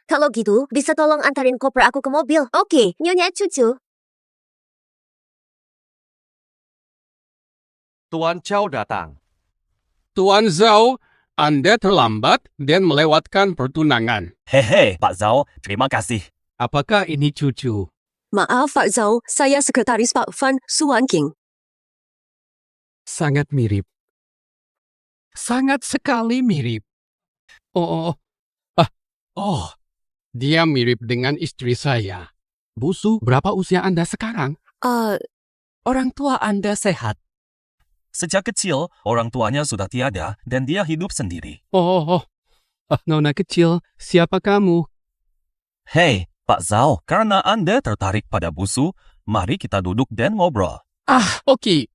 F: Kalau gitu, bisa tolong antarin koper aku ke mobil. Oke, Nyonya cucu.
G: Tuan Chow datang. Tuan Zhao, Anda terlambat dan melewatkan pertunangan.
B: Hehe, Pak Zhao, terima kasih.
G: Apakah ini cucu?
A: Maaf Pak Zhao, saya sekretaris Pak Fan Suwan King.
G: Sangat mirip. Sangat sekali mirip. Dia mirip dengan istri saya. Busu, berapa usia Anda sekarang?
A: Orang tua Anda sehat.
B: Sejak kecil, orang tuanya sudah tiada dan dia hidup sendiri.
G: Nona kecil, siapa kamu?
B: Hei, Pak Zhao, karena Anda tertarik pada Busu, mari kita duduk dan ngobrol.
G: Oke.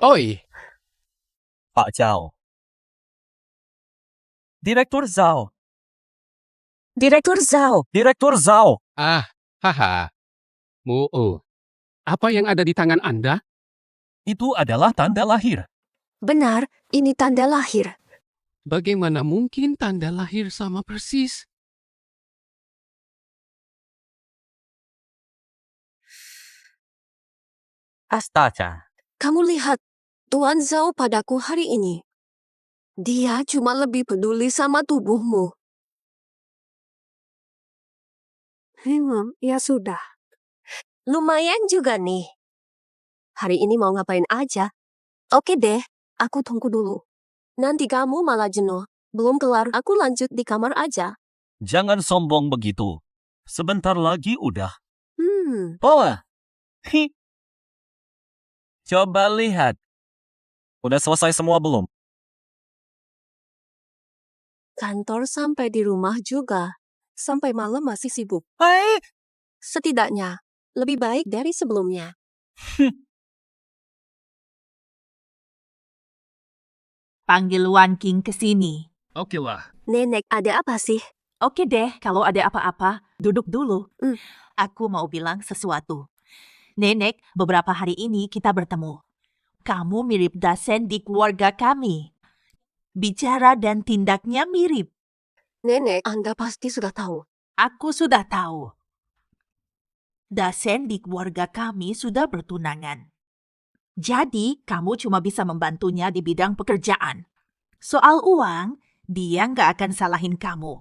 G: Oi.
B: Pak Zhao. Direktur Zhao.
A: Direktur Zhao.
B: Direktur Zhao.
G: Apa yang ada di tangan Anda?
B: Itu adalah tanda lahir.
A: Benar, ini tanda lahir.
G: Bagaimana mungkin tanda lahir sama persis?
B: Astaga.
A: Kamu lihat, Tuan Zhao padaku hari ini. Dia cuma lebih peduli sama tubuhmu. Ya sudah.
F: Lumayan juga nih.
A: Hari ini mau ngapain aja? Oke deh, aku tunggu dulu. Nanti kamu malah jenuh. Belum kelar, aku lanjut di kamar aja.
B: Jangan sombong begitu. Sebentar lagi udah.
A: Pola.
B: Coba lihat. Udah selesai semua belum?
A: Kantor sampai di rumah juga. Sampai malam masih sibuk. Setidaknya, lebih baik dari sebelumnya.
H: Panggil Wan King ke sini.
G: Oke lah.
A: Nenek, ada apa sih?
H: Oke deh, kalau ada apa-apa, duduk dulu.
A: Hmm.
H: Aku mau bilang sesuatu. Nenek, beberapa hari ini kita bertemu. Kamu mirip Dasen di keluarga kami. Bicara dan tindaknya mirip.
A: Nenek, Anda pasti sudah tahu.
H: Aku sudah tahu. Dasen di keluarga kami sudah bertunangan. Jadi, kamu cuma bisa membantunya di bidang pekerjaan. Soal uang, dia nggak akan salahin kamu.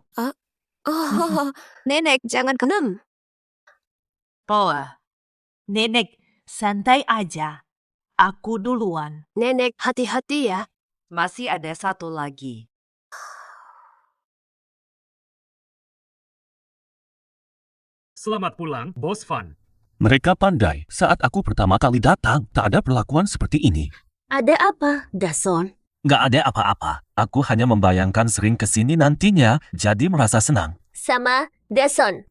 A: Oh, Nenek, jangan kenem.
H: Poa, Nenek, santai aja. Aku duluan.
A: Nenek, hati-hati ya.
J: Masih ada satu lagi.
I: Selamat pulang, Bos Van.
B: Mereka pandai. Saat aku pertama kali datang, tak ada perlakuan seperti ini.
F: Ada apa, Dason?
B: Nggak ada apa-apa. Aku hanya membayangkan sering kesini nantinya, jadi merasa senang.
F: Sama Dason.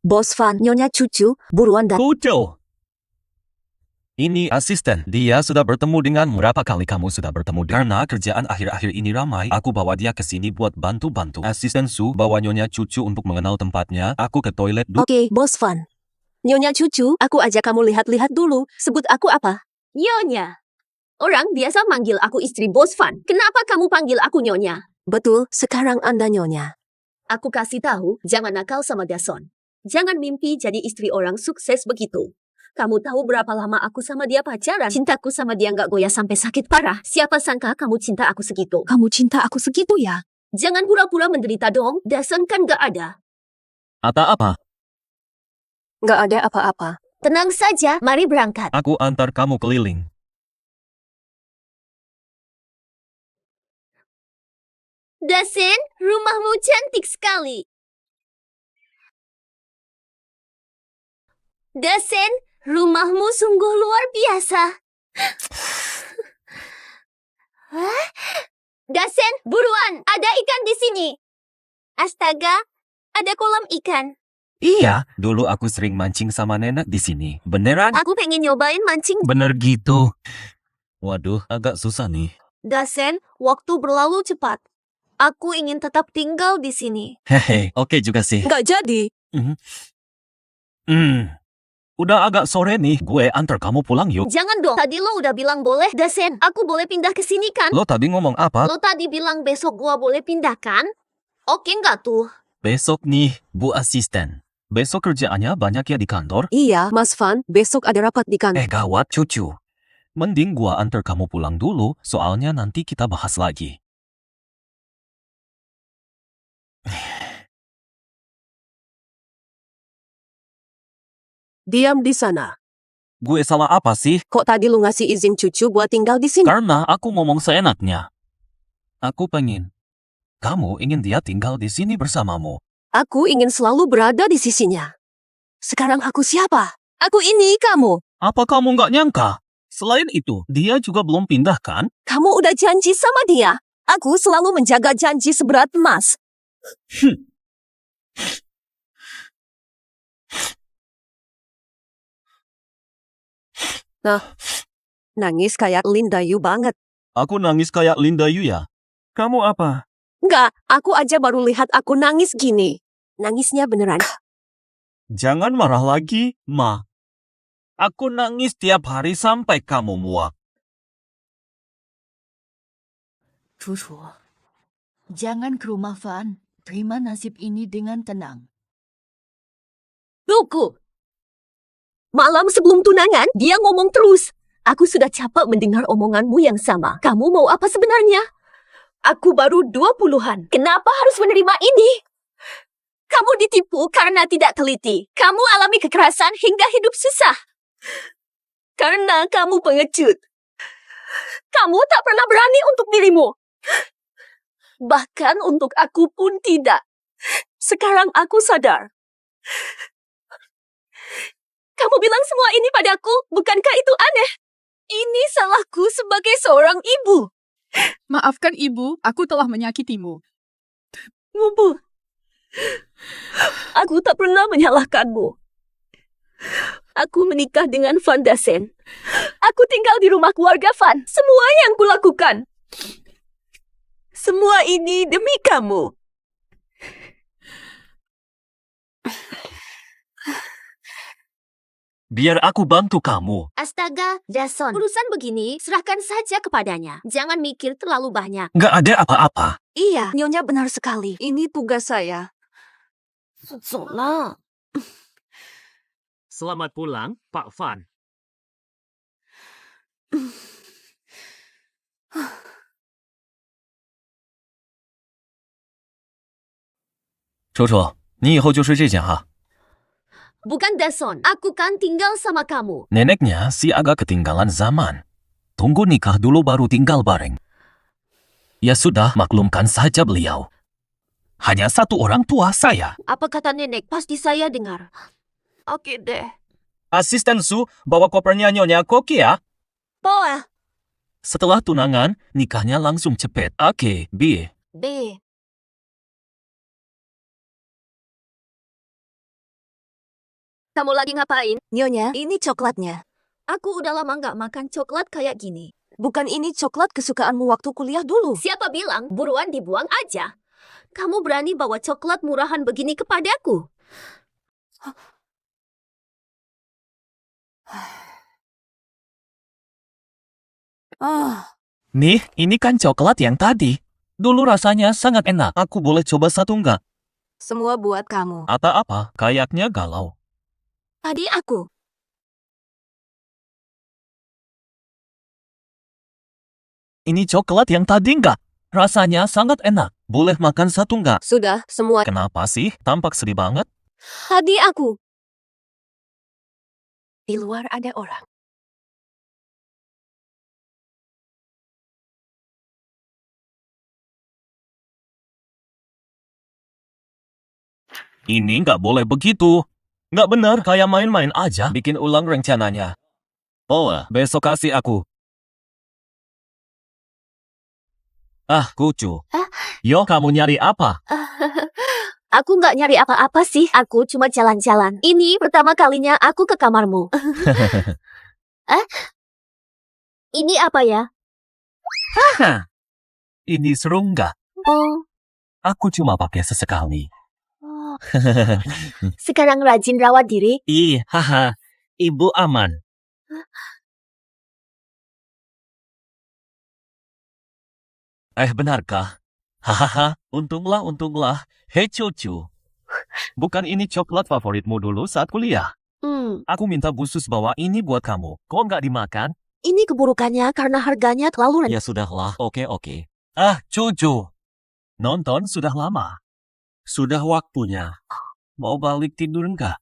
F: Bos Van, Nyonya Cucu, buruan datang.
B: Kucel! Ini asisten. Dia sudah bertemu denganmu. Berapa kali kamu sudah bertemu? Karena kerjaan akhir-akhir ini ramai, aku bawa dia ke sini buat bantu-bantu. Asisten Su bawa Nyonya Cucu untuk mengenal tempatnya. Aku ke toilet dulu.
A: Oke, Bos Van. Nyonya Cucu, aku ajak kamu lihat-lihat dulu. Sebut aku apa?
F: Nyonya. Orang biasa manggil aku istri Bos Van. Kenapa kamu panggil aku Nyonya?
A: Betul, sekarang Anda Nyonya.
F: Aku kasih tahu, jangan nakal sama Dason. Jangan mimpi jadi istri orang sukses begitu. Kamu tahu berapa lama aku sama dia pacaran? Cintaku sama dia nggak goyah sampai sakit parah. Siapa sangka kamu cinta aku segitu?
A: Kamu cinta aku segitu ya?
F: Jangan pura-pura menderita dong. Dason kan nggak ada.
B: Apa?
A: Nggak ada apa-apa.
F: Tenang saja, mari berangkat.
B: Aku antar kamu keliling.
F: Dasen, rumahmu cantik sekali. Dasen, rumahmu sungguh luar biasa. Hah? Dasen, buruan, ada ikan di sini. Astaga, ada kolam ikan.
B: Iya, dulu aku sering mancing sama nenek di sini. Beneran?
F: Aku pengen nyobain mancing.
B: Bener gitu. Waduh, agak susah nih.
F: Dasen, waktu berlalu cepat. Aku ingin tetap tinggal di sini.
B: Hehe, oke juga sih.
A: Nggak jadi.
B: Udah agak sore nih, gue antar kamu pulang yuk.
F: Jangan dong, tadi lo udah bilang boleh. Dasen, aku boleh pindah ke sini kan?
B: Lo tadi ngomong apa?
F: Lo tadi bilang besok gua boleh pindah kan? Oke nggak tuh?
B: Besok nih, Bu Asisten. Besok kerjaannya banyak ya di kantor?
A: Iya, Mas Van, besok ada rapat di kantor.
B: Gawat cucu. Mending gua antar kamu pulang dulu, soalnya nanti kita bahas lagi.
A: Diam di sana.
B: Gue salah apa sih?
A: Kok tadi lu ngasih izin cucu buat tinggal di sini?
B: Karena aku ngomong seenaknya. Aku pengen. Kamu ingin dia tinggal di sini bersamamu.
A: Aku ingin selalu berada di sisinya. Sekarang aku siapa? Aku ini kamu.
B: Apa kamu nggak nyangka? Selain itu, dia juga belum pindah kan?
A: Kamu udah janji sama dia. Aku selalu menjaga janji seberat emas. Nah, nangis kayak Linda Yu banget.
B: Aku nangis kayak Linda Yu ya. Kamu apa?
A: Enggak, aku aja baru lihat aku nangis gini. Nangisnya beneran.
B: Jangan marah lagi, Ma. Aku nangis tiap hari sampai kamu muak.
K: Cucu, jangan ke rumah Van. Terima nasib ini dengan tenang.
F: Tunggu. Malam sebelum tunangan, dia ngomong terus. Aku sudah capek mendengar omonganmu yang sama. Kamu mau apa sebenarnya? Aku baru 20-an. Kenapa harus menerima ini? Kamu ditipu karena tidak teliti. Kamu alami kekerasan hingga hidup susah. Karena kamu pengecut. Kamu tak pernah berani untuk dirimu. Bahkan untuk aku pun tidak. Sekarang aku sadar. Kamu bilang semua ini padaku, bukankah itu aneh? Ini salahku sebagai seorang ibu.
L: Maafkan ibu, aku telah menyakitimu.
F: Ngubu. Aku tak pernah menyalahkanmu. Aku menikah dengan Van Dasen. Aku tinggal di rumah keluarga Van. Semua yang kulakukan. Semua ini demi kamu.
B: Biar aku bantu kamu.
D: Astaga, Jason. Urusan begini, serahkan saja kepadanya. Jangan mikir terlalu banyak.
B: Nggak ada apa-apa.
A: Iya, Nyonya benar sekali. Ini tugas saya.
F: Zola.
E: Selamat pulang, Pak Van.
B: Chocho, 你以后就睡这间哈。
D: Bukan Dason, aku kan tinggal sama kamu.
B: Neneknya si agak ketinggalan zaman. Tunggu nikah dulu baru tinggal bareng. Ya sudah, maklumkan saja beliau. Hanya satu orang tua saya.
D: Apa kata nenek? Pasti saya dengar. Oke deh.
B: Asisten Su, bawa kopernya Nyonya Koki ya.
F: Bawa.
B: Setelah tunangan, nikahnya langsung cepet. Oke, B.
D: B.
F: Kamu lagi ngapain?
A: Nyonya, ini coklatnya.
D: Aku udah lama nggak makan coklat kayak gini.
A: Bukan ini coklat kesukaanmu waktu kuliah dulu.
D: Siapa bilang? Buruan dibuang aja. Kamu berani bawa coklat murahan begini kepadaku?
B: Nih, ini kan coklat yang tadi. Dulu rasanya sangat enak. Aku boleh coba satu nggak?
A: Semua buat kamu.
B: Atau apa? Kayaknya galau.
F: Tadi aku.
B: Ini coklat yang tadi nggak? Rasanya sangat enak. Boleh makan satu nggak?
A: Sudah, semua.
B: Kenapa sih? Tampak sedih banget.
F: Tadi aku.
A: Di luar ada orang.
B: Ini nggak boleh begitu. Nggak benar, kayak main-main aja. Bikin ulang rencananya. Oh, besok kasih aku. Ah, kucu. Yo, kamu nyari apa?
F: Aku nggak nyari apa-apa sih. Aku cuma jalan-jalan. Ini pertama kalinya aku ke kamarmu. Ini apa ya?
B: Hah, ini seru nggak?
F: Oh,
B: Aku cuma pakai sesekali.
F: sekarang rajin rawat diri.
B: Ih, haha. Ibu aman. Benarkah? Hahaha, untunglah. Hei cucu. Bukan ini coklat favoritmu dulu saat kuliah? Aku minta khusus bawa ini buat kamu. Kok nggak dimakan?
F: Ini keburukannya karena harganya terlalu rendah.
B: Ya sudahlah, oke. Ah, cucu. Nonton sudah lama. Sudah waktunya. Mau balik tidur nggak?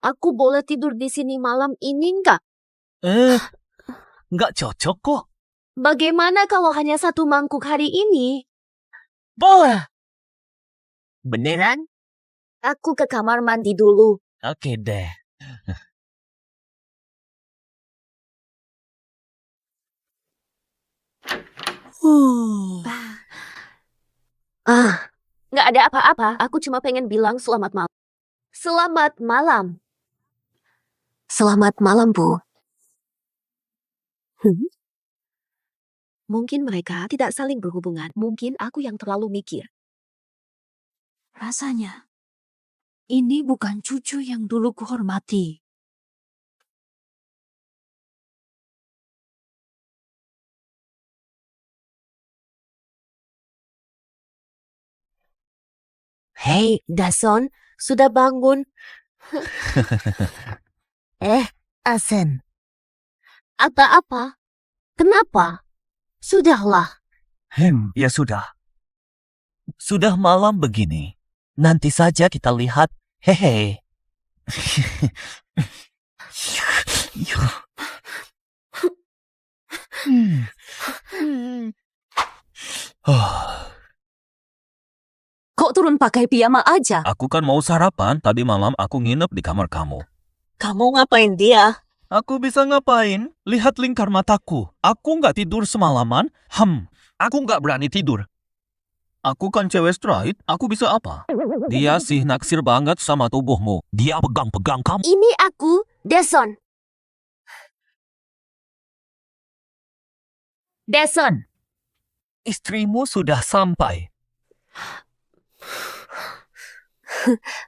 F: Aku boleh tidur di sini malam ini nggak?
B: Nggak cocok kok.
F: Bagaimana kalau hanya satu mangkuk hari ini?
B: Boleh. Beneran?
F: Aku ke kamar mandi dulu.
B: Oke deh.
F: Nggak ada apa-apa. Aku cuma pengen bilang selamat malam. Selamat malam.
A: Selamat malam, Bu.
F: Mungkin mereka tidak saling berhubungan. Mungkin aku yang terlalu mikir.
K: Rasanya, ini bukan cucu yang dulu kuhormati.
F: Hei, Dason, sudah bangun? Asen. Apa-apa? Kenapa? Sudahlah.
B: Ya sudah. Sudah malam begini. Nanti saja kita lihat. Hehe.
A: Kok turun pakai piyama aja?
B: Aku kan mau sarapan. Tadi malam aku nginep di kamar kamu.
F: Kamu ngapain dia?
B: Aku bisa ngapain? Lihat lingkar mataku. Aku nggak tidur semalaman. Aku nggak berani tidur. Aku kan cewek straight, aku bisa apa? Dia sih naksir banget sama tubuhmu. Dia pegang-pegang kamu.
F: Ini aku, Deson. Deson.
B: Istrimu sudah sampai.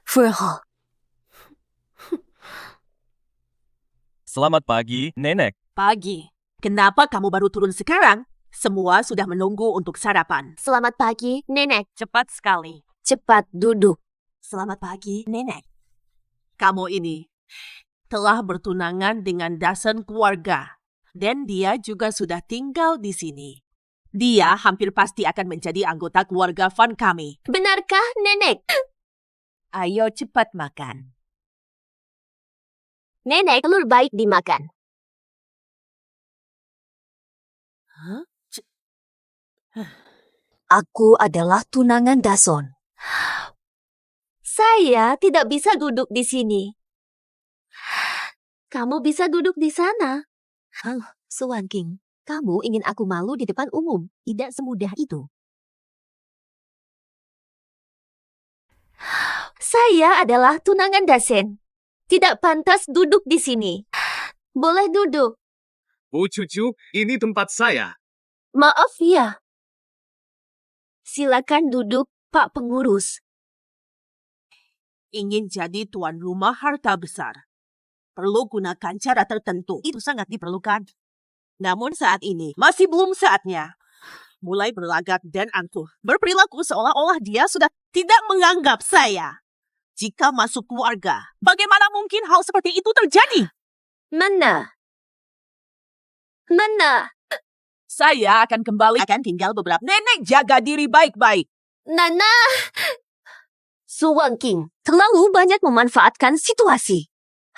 F: Furho.
B: Selamat pagi, Nenek.
H: Pagi. Kenapa kamu baru turun sekarang? Semua sudah menunggu untuk sarapan.
F: Selamat pagi, Nenek.
H: Cepat sekali.
F: Cepat duduk.
H: Selamat pagi, Nenek. Kamu ini telah bertunangan dengan Dasan keluarga. Dan dia juga sudah tinggal di sini. Dia hampir pasti akan menjadi anggota keluarga Van kami.
F: Benarkah, Nenek?
H: Ayo cepat makan.
F: Nenek, telur baik dimakan. Aku adalah tunangan Dason. Saya tidak bisa duduk di sini. Kamu bisa duduk di sana. Suan King, kamu ingin aku malu di depan umum. Tidak semudah itu. Saya adalah tunangan Dasen. Tidak pantas duduk di sini. Boleh duduk.
I: Bu Cucu, ini tempat saya.
F: Maaf ya. Silakan duduk, Pak Pengurus.
H: Ingin jadi tuan rumah harta besar. Perlu gunakan cara tertentu. Itu sangat diperlukan. Namun saat ini masih belum saatnya. Mulai berlagak dan angkuh. Berperilaku seolah-olah dia sudah tidak menganggap saya. Jika masuk keluarga, bagaimana mungkin hal seperti itu terjadi?
F: Mana?
H: Saya akan tinggal beberapa. Nenek jaga diri baik-baik.
F: Nana! Suan King terlalu banyak memanfaatkan situasi.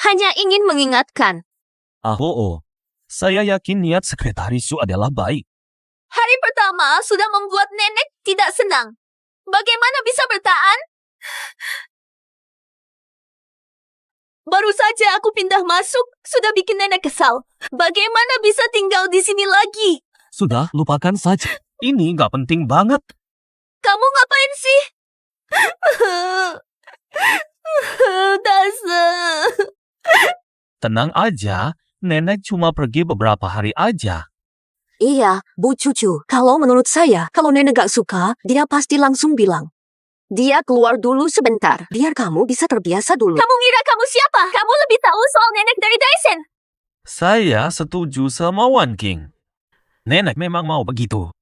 F: Hanya ingin mengingatkan.
B: Saya yakin niat sekretaris Su adalah baik.
F: Hari pertama sudah membuat nenek tidak senang. Bagaimana bisa bertahan? Baru saja aku pindah masuk, sudah bikin nenek kesal. Bagaimana bisa tinggal di sini lagi?
B: Sudah, lupakan saja. Ini nggak penting banget.
F: Kamu ngapain sih? Dasan.
B: Tenang aja, Nenek cuma pergi beberapa hari aja.
A: Iya, Bu Cucu. Kalau menurut saya, kalau nenek gak suka, dia pasti langsung bilang. Dia keluar dulu sebentar, biar kamu bisa terbiasa dulu.
F: Kamu ngira kamu siapa? Kamu lebih tahu soal nenek dari Daisen.
B: Saya setuju sama Wan King. Nenek memang mau begitu.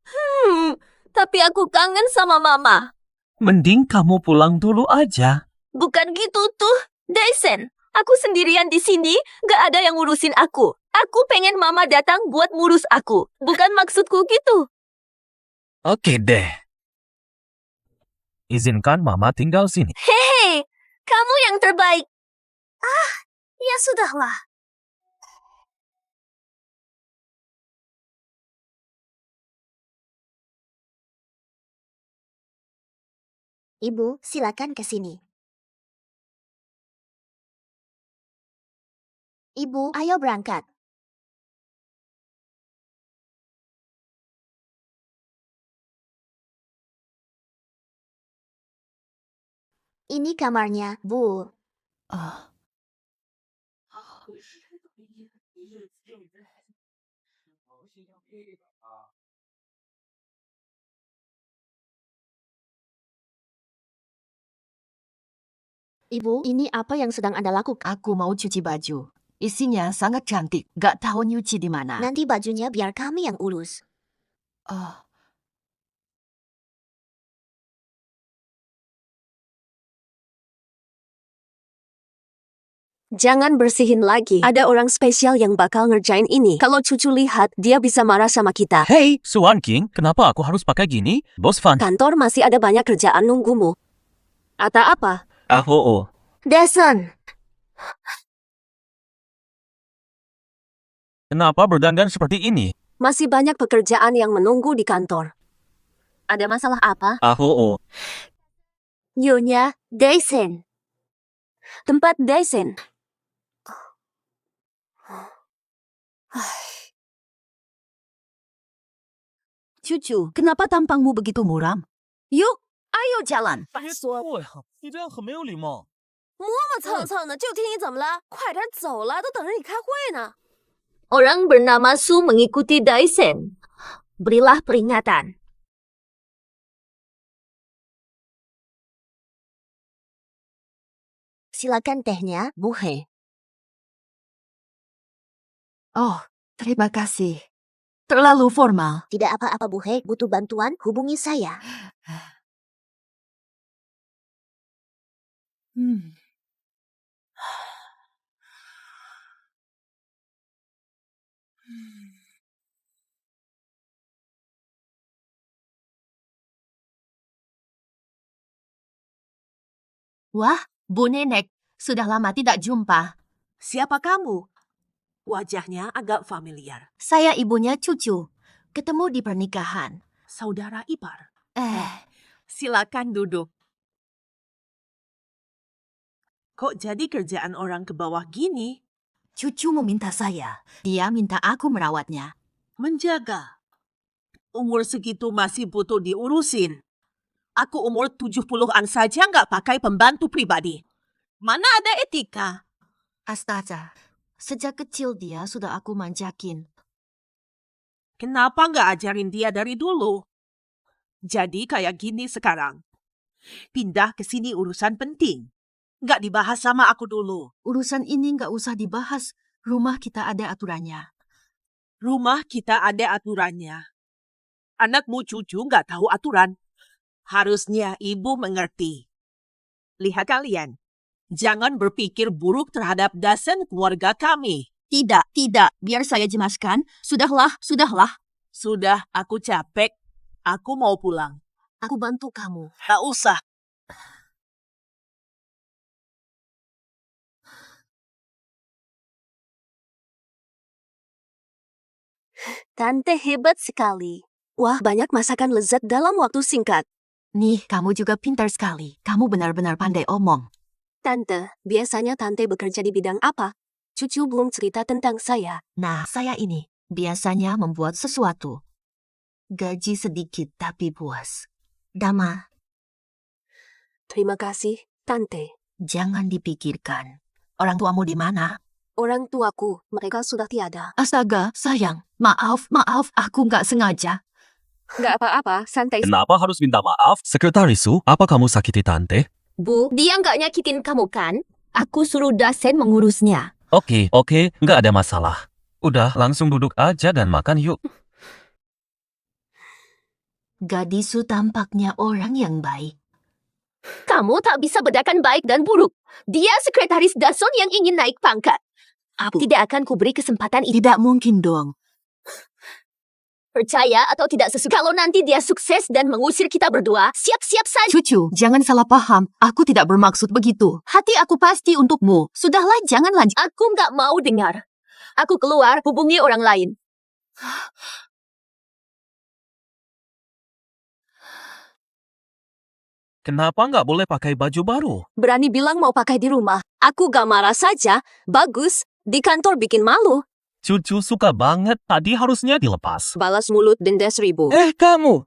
F: Tapi aku kangen sama mama.
B: Mending kamu pulang dulu aja.
F: Bukan gitu tuh, Daisen. Aku sendirian di sini, gak ada yang ngurusin aku. Aku pengen mama datang buat ngurus aku. Bukan maksudku gitu.
B: Oke deh. Izinkan Mama tinggal sini.
F: Hehe, kamu yang terbaik. Ya sudahlah. Ibu, silakan ke sini. Ibu, ayo berangkat. Ini kamarnya, Bu. Ibu, ini apa yang sedang Anda lakukan?
K: Aku mau cuci baju. Isinya sangat cantik. Gak tahu nyuci di mana.
F: Nanti bajunya biar kami yang urus.
A: Jangan bersihin lagi. Ada orang spesial yang bakal ngerjain ini. Kalau Cucu lihat, dia bisa marah sama kita.
B: Hey, Suan King, kenapa aku harus pakai gini? Bos Van.
A: Kantor masih ada banyak kerjaan nunggumu. Ata apa?
F: Dasan,
B: Kenapa berdandan seperti ini?
A: Masih banyak pekerjaan yang menunggu di kantor. Ada masalah apa?
F: Nyonya Daisen.
A: Tempat Daisen. Cucu, kenapa tampangmu begitu muram?
D: Yuk, ayo jalan.
B: 别错呀，你这样很没有礼貌。
A: 磨磨蹭蹭的，就听你怎么了？快点走了，都等着你开会呢。
F: Orang bernama Su mengikuti Daisen. Berilah peringatan. Silakan tehnya, Bu He.
K: Oh, terima kasih. Terlalu formal.
F: Tidak apa-apa, Bu He. Butuh bantuan, hubungi saya.
K: Hmm.
D: Wah, Bu Nenek, sudah lama tidak jumpa.
H: Siapa kamu? Wajahnya agak familiar.
D: Saya ibunya Cucu. Ketemu di pernikahan.
H: Saudara ipar.
C: Silakan duduk. Kok jadi kerjaan orang ke bawah gini?
D: Cucu meminta saya. Dia minta aku merawatnya.
C: Menjaga. Umur segitu masih butuh diurusin. Aku umur 70-an saja nggak pakai pembantu pribadi. Mana ada etika?
D: Astaga, sejak kecil dia sudah aku manjakin.
C: Kenapa nggak ajarin dia dari dulu? Jadi kayak gini sekarang. Pindah ke sini urusan penting. Nggak dibahas sama aku dulu.
D: Urusan ini nggak usah dibahas. Rumah kita ada aturannya.
C: Rumah kita ada aturannya. Anakmu Cucu nggak tahu aturan. Harusnya ibu mengerti. Lihat kalian. Jangan berpikir buruk terhadap Dasen keluarga kami.
D: Tidak. Biar saya jelaskan. Sudahlah.
C: Sudah, aku capek. Aku mau pulang.
D: Aku bantu kamu.
C: Tak usah.
A: Tante hebat sekali. Wah, banyak masakan lezat dalam waktu singkat.
D: Nih, kamu juga pintar sekali. Kamu benar-benar pandai omong.
A: Tante, biasanya Tante bekerja di bidang apa? Cucu belum cerita tentang saya.
D: Nah, saya ini biasanya membuat sesuatu. Gaji sedikit tapi puas. Dama,
A: Terima kasih, Tante.
D: jangan dipikirkan. Orang tuamu di mana?
A: Orang tuaku, mereka sudah tiada.
D: Astaga, sayang. Maaf, aku nggak sengaja.
A: Nggak apa-apa, santai.
B: Kenapa harus minta maaf? Sekretaris Su, apa kamu sakiti Tante?
F: Bu, dia nggak nyakitin kamu kan? Aku suruh Dasen mengurusnya.
B: Oke, nggak ada masalah. Udah, langsung duduk aja dan makan yuk.
D: Gadis Su tampaknya orang yang baik.
F: Kamu tak bisa bedakan baik dan buruk. Dia sekretaris Dason yang ingin naik pangkat. Aku tidak akan kuberi kesempatan itu.
D: Tidak mungkin dong.
F: Percaya atau tidak sesuka. Kalau nanti dia sukses dan mengusir kita berdua, siap-siap saja.
D: Cucu, jangan salah paham. Aku tidak bermaksud begitu. Hati aku pasti untukmu. Sudahlah, jangan lanjut.
F: Aku nggak mau dengar. Aku keluar, hubungi orang lain.
B: Kenapa nggak boleh pakai baju baru?
A: Berani bilang mau pakai di rumah. Aku gak marah saja. Bagus, di kantor bikin malu.
B: Cucu suka banget, tadi harusnya dilepas.
A: Balas mulut denda 1000.
B: Kamu!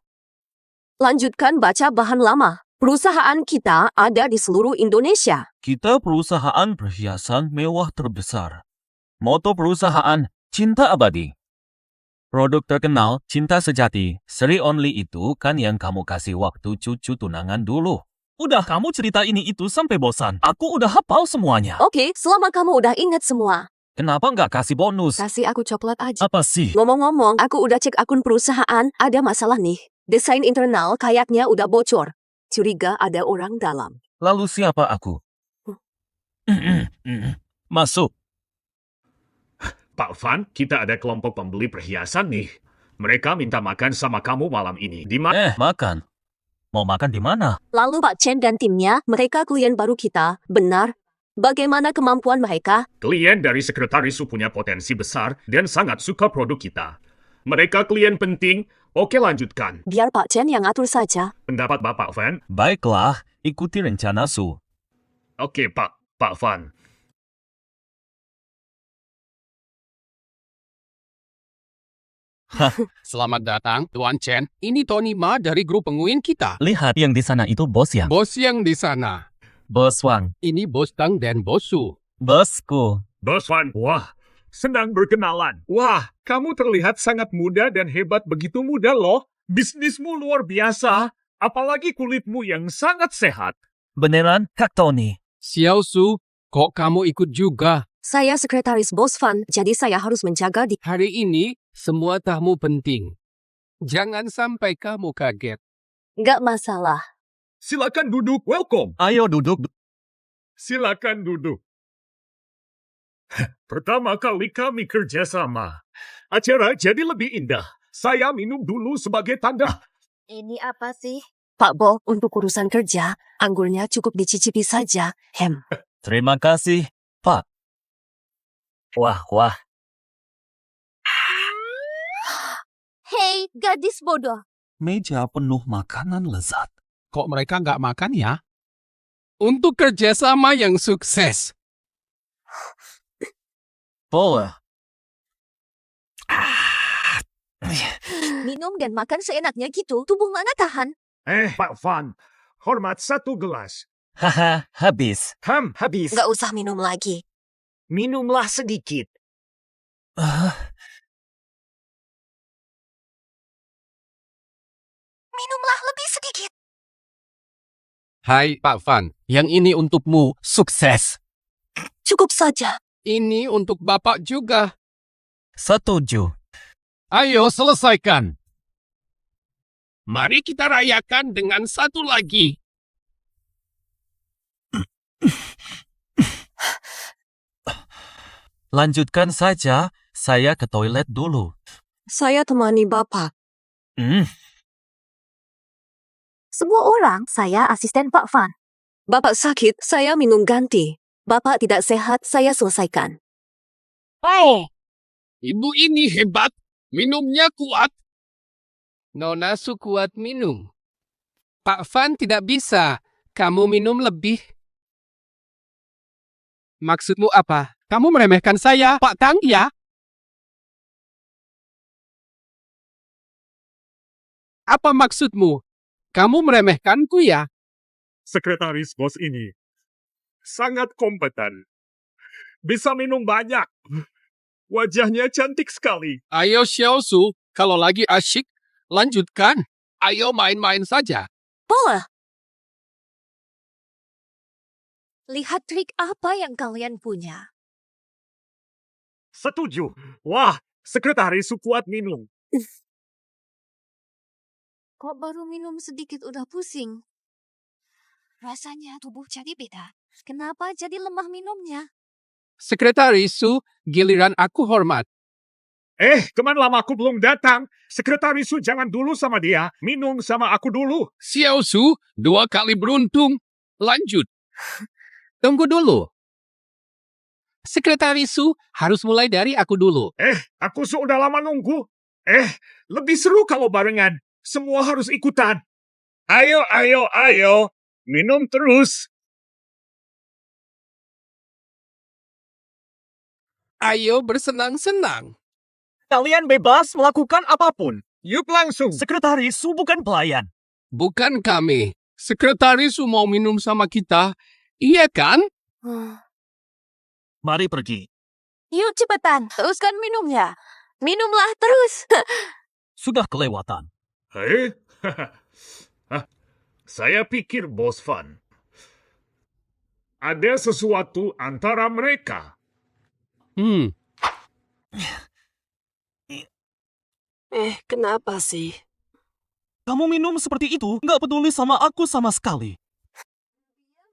A: Lanjutkan baca bahan lama. Perusahaan kita ada di seluruh Indonesia.
B: Kita perusahaan perhiasan mewah terbesar. Moto perusahaan, cinta abadi. Produk terkenal, cinta sejati, Seri Only itu kan yang kamu kasih waktu cucu tunangan dulu. Udah kamu cerita ini itu sampai bosan. Aku udah hafal semuanya.
A: Oke, selama kamu udah ingat semua.
B: Kenapa nggak kasih bonus?
A: Kasih aku coklat aja.
B: Apa sih?
A: Ngomong-ngomong, aku udah cek akun perusahaan, ada masalah nih. Desain internal kayaknya udah bocor. Curiga ada orang dalam.
B: Lalu siapa aku? Masuk.
I: Pak Van, kita ada kelompok pembeli perhiasan nih. Mereka minta makan sama kamu malam ini. Di mana?
B: Makan. Mau makan di mana?
A: Lalu Pak Chen dan timnya, mereka klien baru kita. Benar. Bagaimana kemampuan mereka?
I: Klien dari sekretaris Su punya potensi besar dan sangat suka produk kita. Mereka klien penting. Oke, lanjutkan.
A: Biar Pak Chen yang atur saja.
I: Pendapat Bapak Van?
B: Baiklah, ikuti rencana Su.
I: Oke, Pak Van.
G: Selamat datang, Tuan Chen. Ini Tony Ma dari grup penguin kita.
B: Lihat yang di sana itu bos yang.
G: Bos yang di sana.
B: Bos Wang.
G: Ini Bos Tang dan Bos Su.
B: Bosku.
I: Bos Fan, wah, senang berkenalan. Wah, kamu terlihat sangat muda dan hebat, begitu muda loh. Bisnismu luar biasa, apalagi kulitmu yang sangat sehat.
B: Beneran, Kak Tony?
G: Xiao Su, kok kamu ikut juga?
A: Saya sekretaris Bos Fan, jadi saya harus menjaga di...
G: Hari ini, semua tamu penting. Jangan sampai kamu kaget.
F: Nggak masalah.
I: Silakan duduk, welcome.
B: Ayo duduk.
I: Silakan duduk. Pertama kali kami kerjasama. Acara jadi lebih indah. Saya minum dulu sebagai tanda.
F: Ini apa sih?
A: Pak Bo, untuk urusan kerja, anggurnya cukup dicicipi saja.
B: Terima kasih, Pak. Wah.
F: Hei, gadis bodoh.
B: Meja penuh makanan lezat.
G: Kok mereka nggak makan ya? Untuk kerjasama yang sukses.
B: Boleh.
F: Minum dan makan seenaknya gitu, tubuh mana tahan?
I: Pak Fan, hormat satu gelas.
B: Haha, habis.
I: Habis.
A: Nggak usah minum lagi.
I: Minumlah sedikit.
A: Minumlah lebih sedikit.
G: Hai Pak Fan, yang ini untukmu.
B: Sukses.
A: Cukup saja.
G: Ini untuk Bapak juga.
B: Setuju.
G: Ayo selesaikan. Mari kita rayakan dengan satu lagi.
B: Lanjutkan saja, saya ke toilet dulu.
A: Saya temani Bapak.
F: Semua orang, saya asisten Pak Fan.
A: Bapak sakit, saya minum ganti. Bapak tidak sehat, saya selesaikan.
G: Oh, ibu ini hebat. Minumnya kuat. Nona Su kuat minum. Pak Fan tidak bisa. Kamu minum lebih. Maksudmu apa? Kamu meremehkan saya, Pak Tang, ya? Apa maksudmu? Kamu meremehkanku, ya?
I: Sekretaris bos ini sangat kompeten. Bisa minum banyak. Wajahnya cantik sekali.
G: Ayo Xiao Su, kalau lagi asyik, lanjutkan. Ayo main-main saja.
A: Boleh.
F: Lihat trik apa yang kalian punya.
I: Setuju. Wah, sekretaris kuat minum.
D: Kok baru minum sedikit udah pusing? Rasanya tubuh jadi beda. Kenapa jadi lemah minumnya?
G: Sekretaris Su, giliran aku hormat.
I: Teman lamaku belum datang. Sekretaris jangan dulu sama dia. Minum sama aku dulu.
G: Xiao Su, 2 kali beruntung. Lanjut. Tunggu dulu. Sekretaris Su harus mulai dari aku dulu.
I: Aku sudah lama nunggu. Lebih seru kalau barengan. Semua harus ikutan. Ayo. Minum terus.
G: Ayo bersenang-senang.
B: Kalian bebas melakukan apapun.
I: Yuk langsung.
B: Sekretaris Su bukan pelayan.
G: Bukan kami. Sekretaris Su mau minum sama kita. Iya kan?
B: Mari pergi.
F: Yuk cepetan, teruskan minumnya. Minumlah terus.
B: Sudah kelewatan.
I: Saya pikir Bos Fan. Ada sesuatu antara mereka.
A: Kenapa sih?
B: Kamu minum seperti itu, nggak peduli sama aku sama sekali.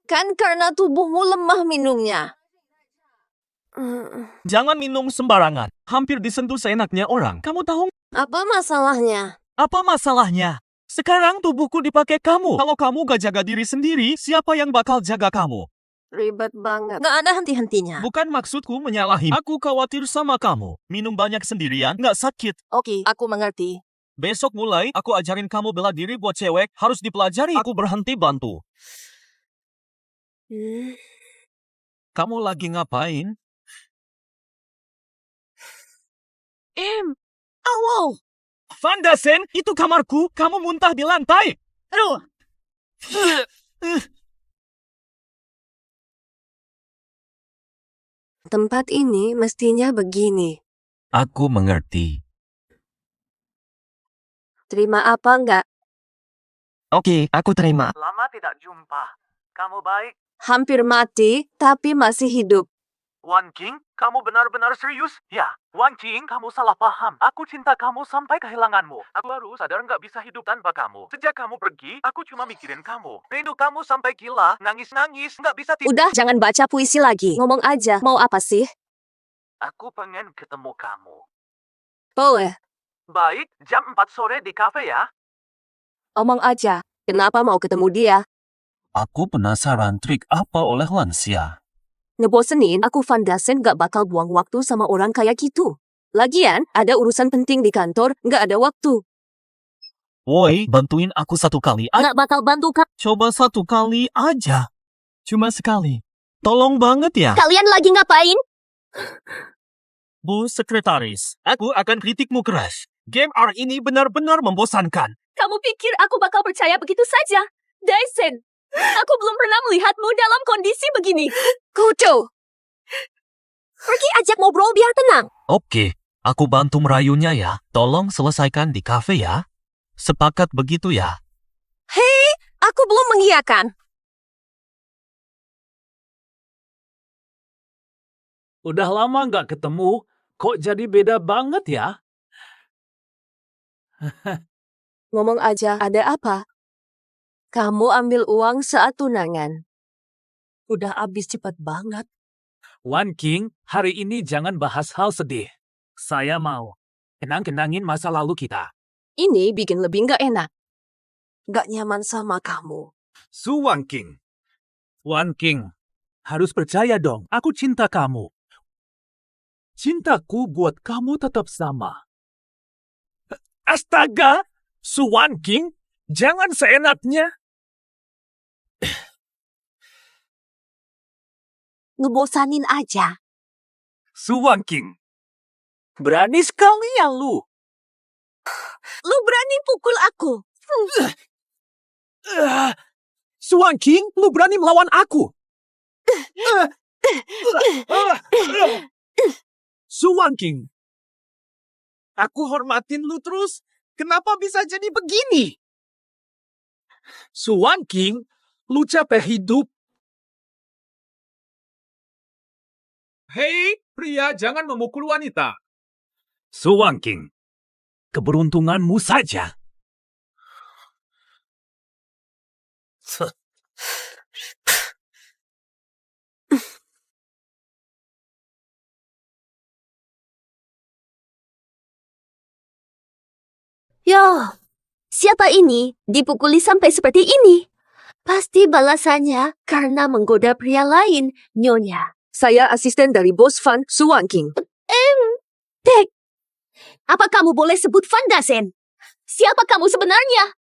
F: Kan karena tubuhmu lemah minumnya.
B: Jangan minum sembarangan. Hampir disentuh seenaknya orang. Kamu tahu
F: Apa masalahnya?
B: apa masalahnya? Sekarang tubuhku dipakai kamu. Kalau kamu gak jaga diri sendiri, siapa yang bakal jaga kamu?
A: Ribet banget. Nggak ada henti-hentinya.
B: Bukan maksudku menyalahi. Aku khawatir sama kamu. Minum banyak sendirian, nggak sakit.
A: Oke, aku mengerti.
B: Besok mulai, aku ajarin kamu bela diri buat cewek. Harus dipelajari. Aku berhenti bantu. Kamu lagi ngapain?
A: Awal.
E: Van Dasen, itu kamarku. Kamu muntah di lantai.
H: Aduh,
A: Tempat ini mestinya begini.
B: Aku mengerti.
A: Terima apa enggak?
B: Oke, aku terima.
E: Lama tidak jumpa. Kamu baik?
A: Hampir mati, tapi masih hidup.
E: Wan King, kamu benar-benar serius? Ya, Wan King, kamu salah paham. Aku cinta kamu sampai kehilanganmu. Aku baru sadar nggak bisa hidup tanpa kamu. Sejak kamu pergi, aku cuma mikirin kamu. Rindu kamu sampai gila, nangis-nangis, nggak bisa tidur.
A: Udah, jangan baca puisi lagi. Ngomong aja, mau apa sih?
E: Aku pengen ketemu kamu.
A: Boleh,
E: Baik, jam 4 sore di kafe ya.
A: omong aja. Kenapa mau ketemu dia?
B: Aku penasaran trik apa oleh lansia.
A: Ngebosenin, aku Van Dasen gak bakal buang waktu sama orang kayak gitu. Lagian, ada urusan penting di kantor, gak ada waktu.
B: Woi, bantuin aku satu kali.
F: Nggak bakal bantu
B: Coba satu kali aja. Cuma sekali. Tolong banget ya.
F: kalian lagi ngapain?
B: Bu Sekretaris, aku akan kritikmu keras. Game R ini benar-benar membosankan.
F: Kamu pikir aku bakal percaya begitu saja? Daisen, aku belum pernah melihatmu dalam kondisi begini.
A: Kudo!
F: Pergi ajak ngobrol biar tenang.
B: Oke, aku bantu merayunya ya. Tolong selesaikan di kafe ya. Sepakat begitu ya.
A: Hei, aku belum mengiyakan.
E: Udah lama nggak ketemu, kok jadi beda banget ya?
A: Ngomong aja, ada apa? Kamu ambil uang saat tunangan. Udah habis cepat banget.
E: Wan King, hari ini jangan bahas hal sedih. Saya mau kenang-kenangin masa lalu kita.
A: Ini bikin lebih gak enak. Gak nyaman sama kamu.
E: Su Wan King. Wan King, harus percaya dong, aku cinta kamu. Cintaku buat kamu tetap sama. Astaga, Su Wan King, jangan seenaknya.
F: Ngebosanin aja.
E: Su Wan King, berani sekali ya lu.
F: Lu berani pukul aku.
E: Su Wan King, lu berani melawan aku. Su Wan King, aku hormatin lu terus. Kenapa bisa jadi begini? Su Wan King, lu capek hidup. Hei, pria, jangan memukul wanita. Su Wan King, keberuntunganmu saja.
F: Yo, siapa ini dipukuli sampai seperti ini? Pasti balasannya karena menggoda pria lain, Nyonya.
A: Saya asisten dari bos Van Suwanking.
F: Dek, apa kamu boleh sebut Van Dasen? Siapa kamu sebenarnya?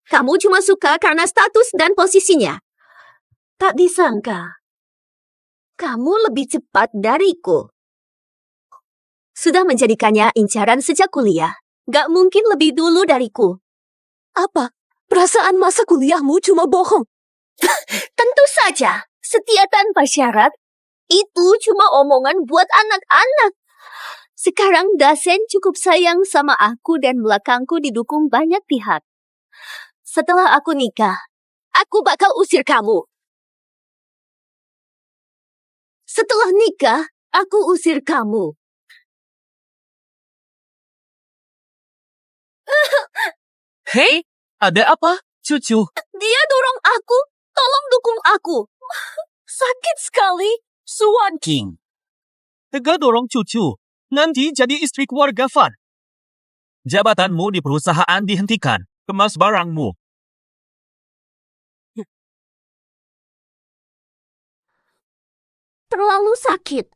F: Kamu cuma suka karena status dan posisinya. Tak disangka, kamu lebih cepat dariku. Sudah menjadikannya incaran sejak kuliah. Gak mungkin lebih dulu dariku.
A: Apa? Perasaan masa kuliahmu cuma bohong.
F: Tentu saja, setia tanpa syarat itu cuma omongan buat anak-anak. Sekarang Dasen cukup sayang sama aku dan belakangku didukung banyak pihak. Setelah aku nikah, aku bakal usir kamu. Setelah nikah, aku usir kamu.
B: Hei, ada apa, cucu?
F: Dia dorong aku. Tolong dukung aku. Sakit sekali.
B: Suwan King. Tega dorong cucu. Nanti jadi istri keluarga Van. Jabatanmu di perusahaan dihentikan. Kemas barangmu.
F: Terlalu sakit.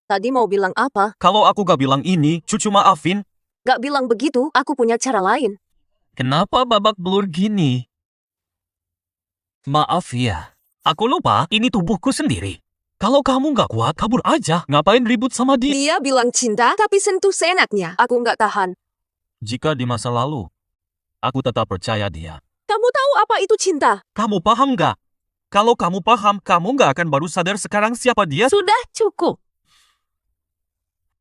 A: Tadi mau bilang apa?
B: Kalau aku gak bilang ini, cucu maafin.
A: Gak bilang begitu, aku punya cara lain.
B: Kenapa babak belur gini? Maaf ya. Aku lupa ini tubuhku sendiri. Kalau kamu nggak kuat, kabur aja. Ngapain ribut sama dia?
A: Dia bilang cinta, tapi sentuh seenaknya. Aku nggak tahan.
B: Jika di masa lalu, aku tetap percaya dia.
A: Kamu tahu apa itu cinta?
B: Kamu paham nggak? Kalau kamu paham, kamu nggak akan baru sadar sekarang siapa dia.
A: Sudah cukup.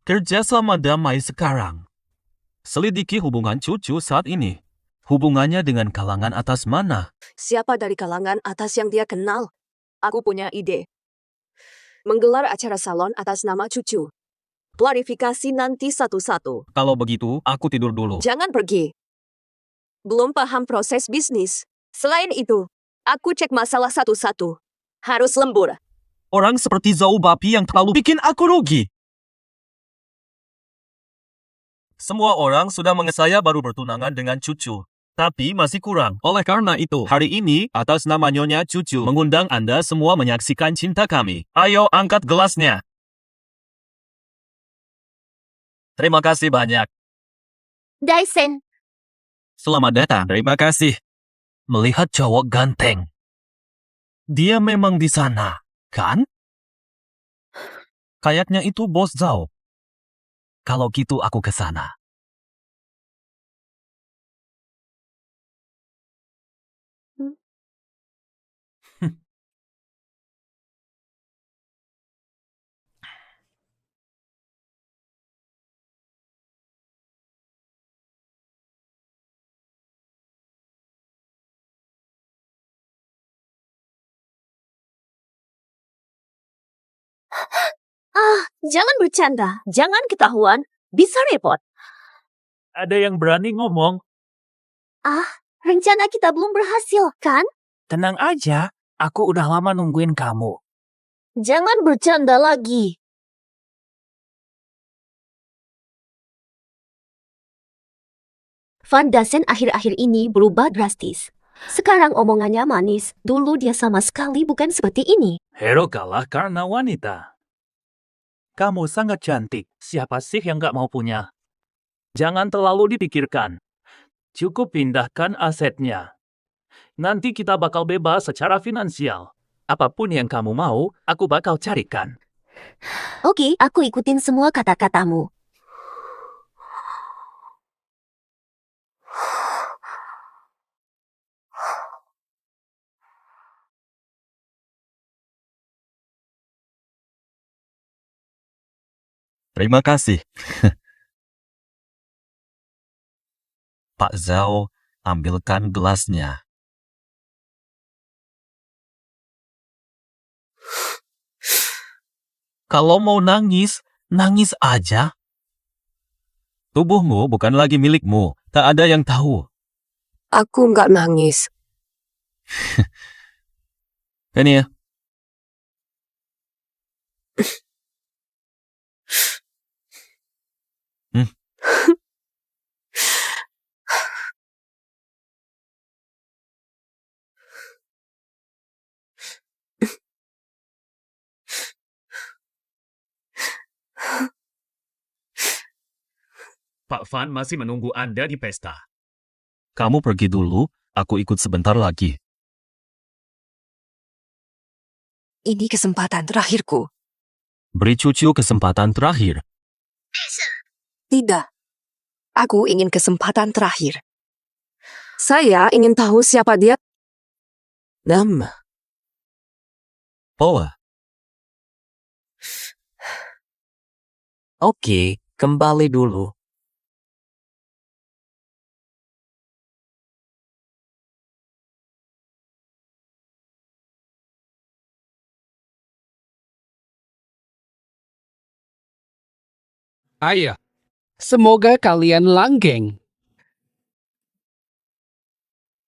B: Kerja sama damai sekarang. Selidiki hubungan cucu saat ini. Hubungannya dengan kalangan atas mana?
A: Siapa dari kalangan atas yang dia kenal? Aku punya ide. Menggelar acara salon atas nama cucu. Klarifikasi nanti satu-satu.
B: Kalau begitu, aku tidur dulu.
A: Jangan pergi. Belum paham proses bisnis. Selain itu, aku cek masalah satu-satu. Harus lembur.
B: Orang seperti Zhou Bapi yang terlalu bikin aku rugi. Semua orang sudah saya baru bertunangan dengan cucu. Tapi masih kurang. Oleh karena itu, hari ini, atas nama Nyonya Cucu, mengundang Anda semua menyaksikan cinta kami. Ayo angkat gelasnya. Terima kasih banyak.
D: Daisen,
B: Selamat datang. Terima kasih. Melihat cowok ganteng. Dia memang di sana, kan? Kayaknya itu Bos Zhao. Kalau gitu aku ke sana.
F: Jangan bercanda. Jangan ketahuan. Bisa repot.
E: Ada yang berani ngomong?
F: Rencana kita belum berhasil, kan?
E: Tenang aja, aku udah lama nungguin kamu.
F: Jangan bercanda lagi. Van Dasen akhir-akhir ini berubah drastis. Sekarang omongannya manis. Dulu dia sama sekali bukan seperti ini.
E: Hero kalah karena wanita. Kamu sangat cantik. Siapa sih yang gak mau punya? Jangan terlalu dipikirkan. Cukup pindahkan asetnya. Nanti kita bakal bebas secara finansial. Apapun yang kamu mau, aku bakal carikan.
F: Oke, aku ikutin semua kata-katamu.
B: Terima kasih. Pak Zhao, ambilkan gelasnya. Kalau mau nangis, nangis aja. Tubuhmu bukan lagi milikmu. Tak ada yang tahu.
A: Aku nggak nangis.
B: Ini ya. Pak Van masih menunggu Anda di pesta. Kamu pergi dulu, aku ikut sebentar lagi.
A: Ini kesempatan terakhirku.
B: Beri cucu kesempatan terakhir.
A: Tidak. Aku ingin kesempatan terakhir. Saya ingin tahu siapa dia.
B: Poa.
M: Oke, kembali dulu.
G: Ayah, semoga kalian langgeng.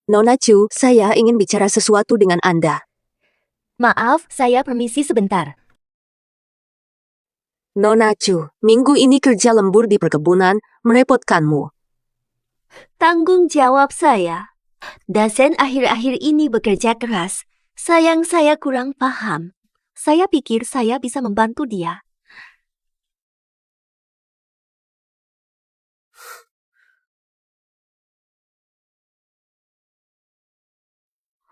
A: Nona Chu, saya ingin bicara sesuatu dengan Anda.
F: Maaf, saya permisi sebentar.
A: Nona Chu, minggu ini kerja lembur di perkebunan merepotkanmu.
F: Tanggung jawab saya. Dasen akhir-akhir ini bekerja keras. Sayang saya kurang paham. Saya pikir saya bisa membantu dia.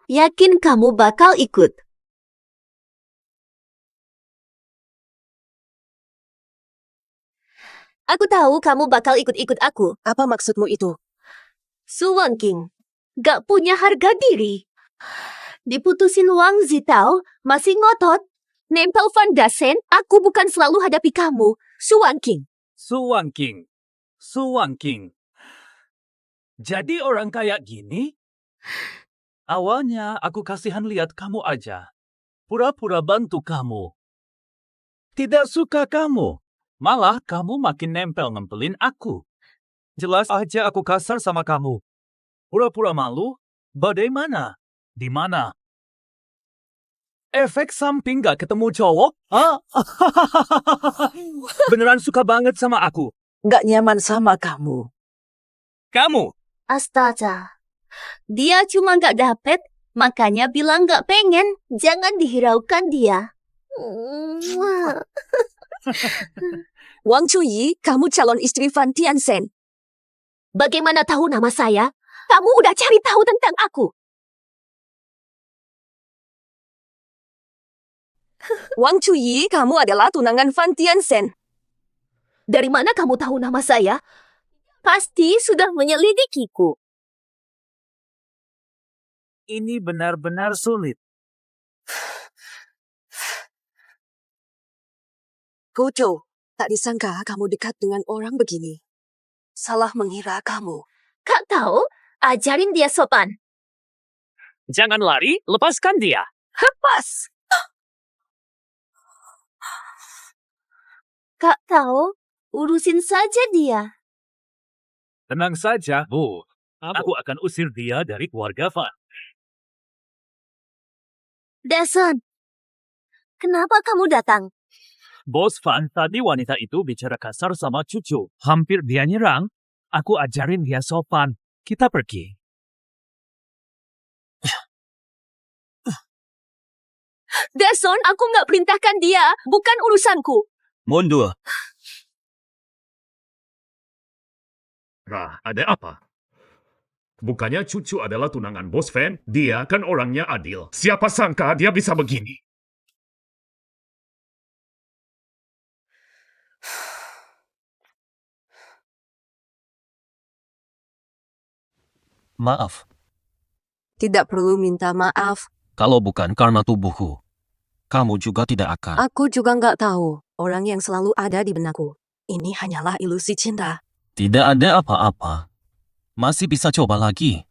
F: Yakin kamu bakal ikut? Aku tahu kamu bakal ikut-ikut aku.
A: Apa maksudmu itu?
F: Su Wangking, gak punya harga diri. Diputusin Wang Zitao, masih ngotot. Nempel Van Dasen, aku bukan selalu hadapi kamu. Su Wangking.
E: Su Wangking. Su Wangking. Jadi orang kayak gini? Awalnya aku kasihan lihat kamu aja. Pura-pura bantu kamu. Tidak suka kamu. Malah kamu makin nempel-nempelin aku. Jelas aja aku kasar sama kamu. Pura-pura malu? Bagaimana? Di mana? Efek samping gak ketemu cowok? Hah? Beneran suka banget sama aku.
C: Gak nyaman sama kamu.
E: Kamu?
F: Astaga. Dia cuma gak dapet, makanya bilang gak pengen. Jangan dihiraukan dia.
A: Wang Chuyi, kamu calon istri Van Tiansen.
F: Bagaimana tahu nama saya? Kamu udah cari tahu tentang aku.
A: Wang Chuyi, kamu adalah tunangan Van Tiansen.
F: Dari mana kamu tahu nama saya? Pasti sudah menyelidikiku.
E: Ini benar-benar sulit.
A: Gojo, tak disangka kamu dekat dengan orang begini. Salah mengira kamu.
F: Kak tahu, ajarin dia sopan.
E: Jangan lari, lepaskan dia.
A: Lepas!
F: Kak tahu, urusin saja dia.
E: Tenang saja, Bu. Aku akan usir dia dari keluarga Van.
F: Dason, kenapa kamu datang?
E: Bos Van, tadi wanita itu bicara kasar sama cucu. Hampir dia nyerang. Aku ajarin dia sopan. Kita pergi.
F: Dason, aku nggak perintahkan dia. Bukan urusanku.
B: Mundur.
I: Rah, ada apa? Bukannya cucu adalah tunangan bos Van? Dia kan orangnya adil. Siapa sangka dia bisa begini?
B: Maaf,
A: Tidak perlu minta maaf.
B: kalau bukan karena tubuhku, kamu juga tidak akan.
A: Aku juga nggak tahu orang yang selalu ada di benakku. Ini hanyalah ilusi cinta.
B: Tidak ada apa-apa. Masih bisa coba lagi.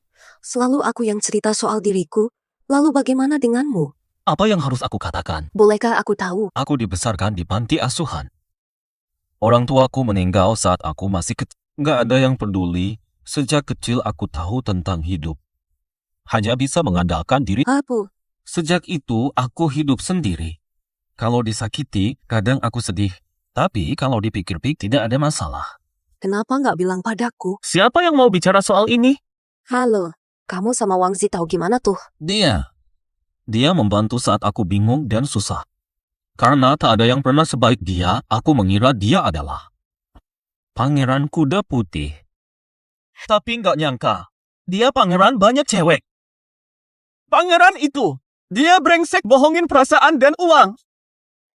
A: Selalu aku yang cerita soal diriku. Lalu bagaimana denganmu?
B: Apa yang harus aku katakan?
A: Bolehkah aku tahu?
B: Aku dibesarkan di panti asuhan. Orang tuaku meninggal saat aku masih kecil. Nggak ada yang peduli. Sejak kecil aku tahu tentang hidup. Hanya bisa mengandalkan diri.
A: Apa?
B: Sejak itu aku hidup sendiri. Kalau disakiti, kadang aku sedih. Tapi kalau dipikir-pikir tidak ada masalah.
A: Kenapa nggak bilang padaku?
B: Siapa yang mau bicara soal ini?
A: Halo, kamu sama Wang Zi tahu gimana tuh?
B: Dia. Dia membantu saat aku bingung dan susah. Karena tak ada yang pernah sebaik dia, aku mengira dia adalah pangeran kuda putih. Tapi nggak nyangka, dia pangeran banyak cewek. Pangeran itu, dia brengsek bohongin perasaan dan uang.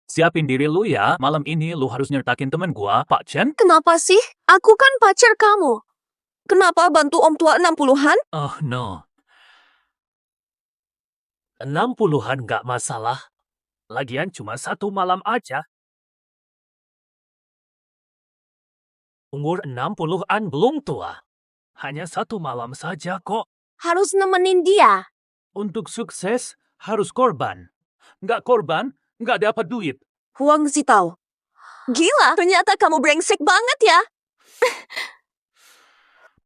E: Siapin diri lu ya. Malam ini lu harus nyertakin temen gua, Pak Chen.
A: Kenapa sih? Aku kan pacar kamu. Kenapa bantu om tua 60-an?
E: Oh no. 60-an nggak masalah. Lagian cuma 1 malam aja. Umur 60-an belum tua. Hanya 1 malam saja kok.
F: Harus nemenin dia.
E: Untuk sukses harus korban. Nggak korban, nggak dapat duit.
A: Wang Zi tahu. Gila, ternyata kamu brengsek banget ya.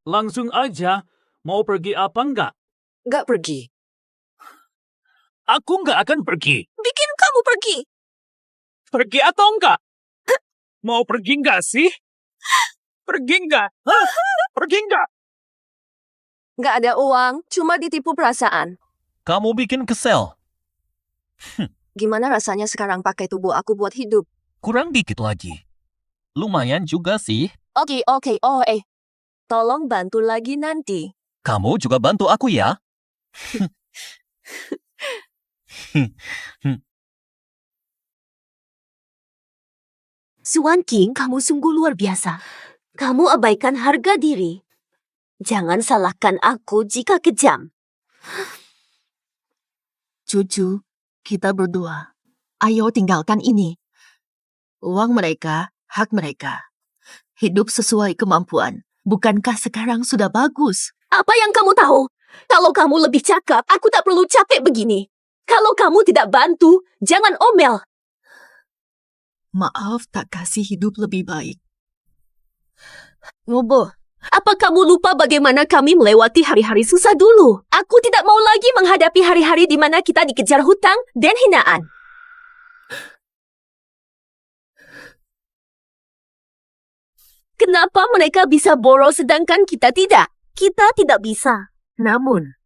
E: Langsung aja, mau pergi apa nggak?
A: Nggak pergi.
E: Aku nggak akan pergi.
A: Bikin kamu pergi.
E: Pergi atau enggak? Mau pergi nggak sih? Pergi nggak? Hah? Pergi nggak?
A: Nggak ada uang, cuma ditipu perasaan.
B: Kamu bikin kesel.
A: Gimana rasanya sekarang pakai tubuh aku buat hidup?
B: Kurang dikit lagi. Lumayan juga sih.
A: Oke, tolong bantu lagi nanti.
B: Kamu juga bantu aku ya.
F: Suan King, kamu sungguh luar biasa. Kamu abaikan harga diri. Jangan salahkan aku jika kejam.
K: Cucu, kita berdua. Ayo tinggalkan ini. Uang mereka, hak mereka. Hidup sesuai kemampuan. Bukankah sekarang sudah bagus?
F: Apa yang kamu tahu? Kalau kamu lebih cakap, aku tak perlu capek begini. Kalau kamu tidak bantu, jangan omel.
K: Maaf tak kasih hidup lebih baik.
F: Ngobo, apa kamu lupa bagaimana kami melewati hari-hari susah dulu? Aku tidak mau lagi menghadapi hari-hari di mana kita dikejar hutang dan hinaan. Kenapa mereka bisa boros sedangkan kita tidak? Kita tidak bisa.
K: Namun,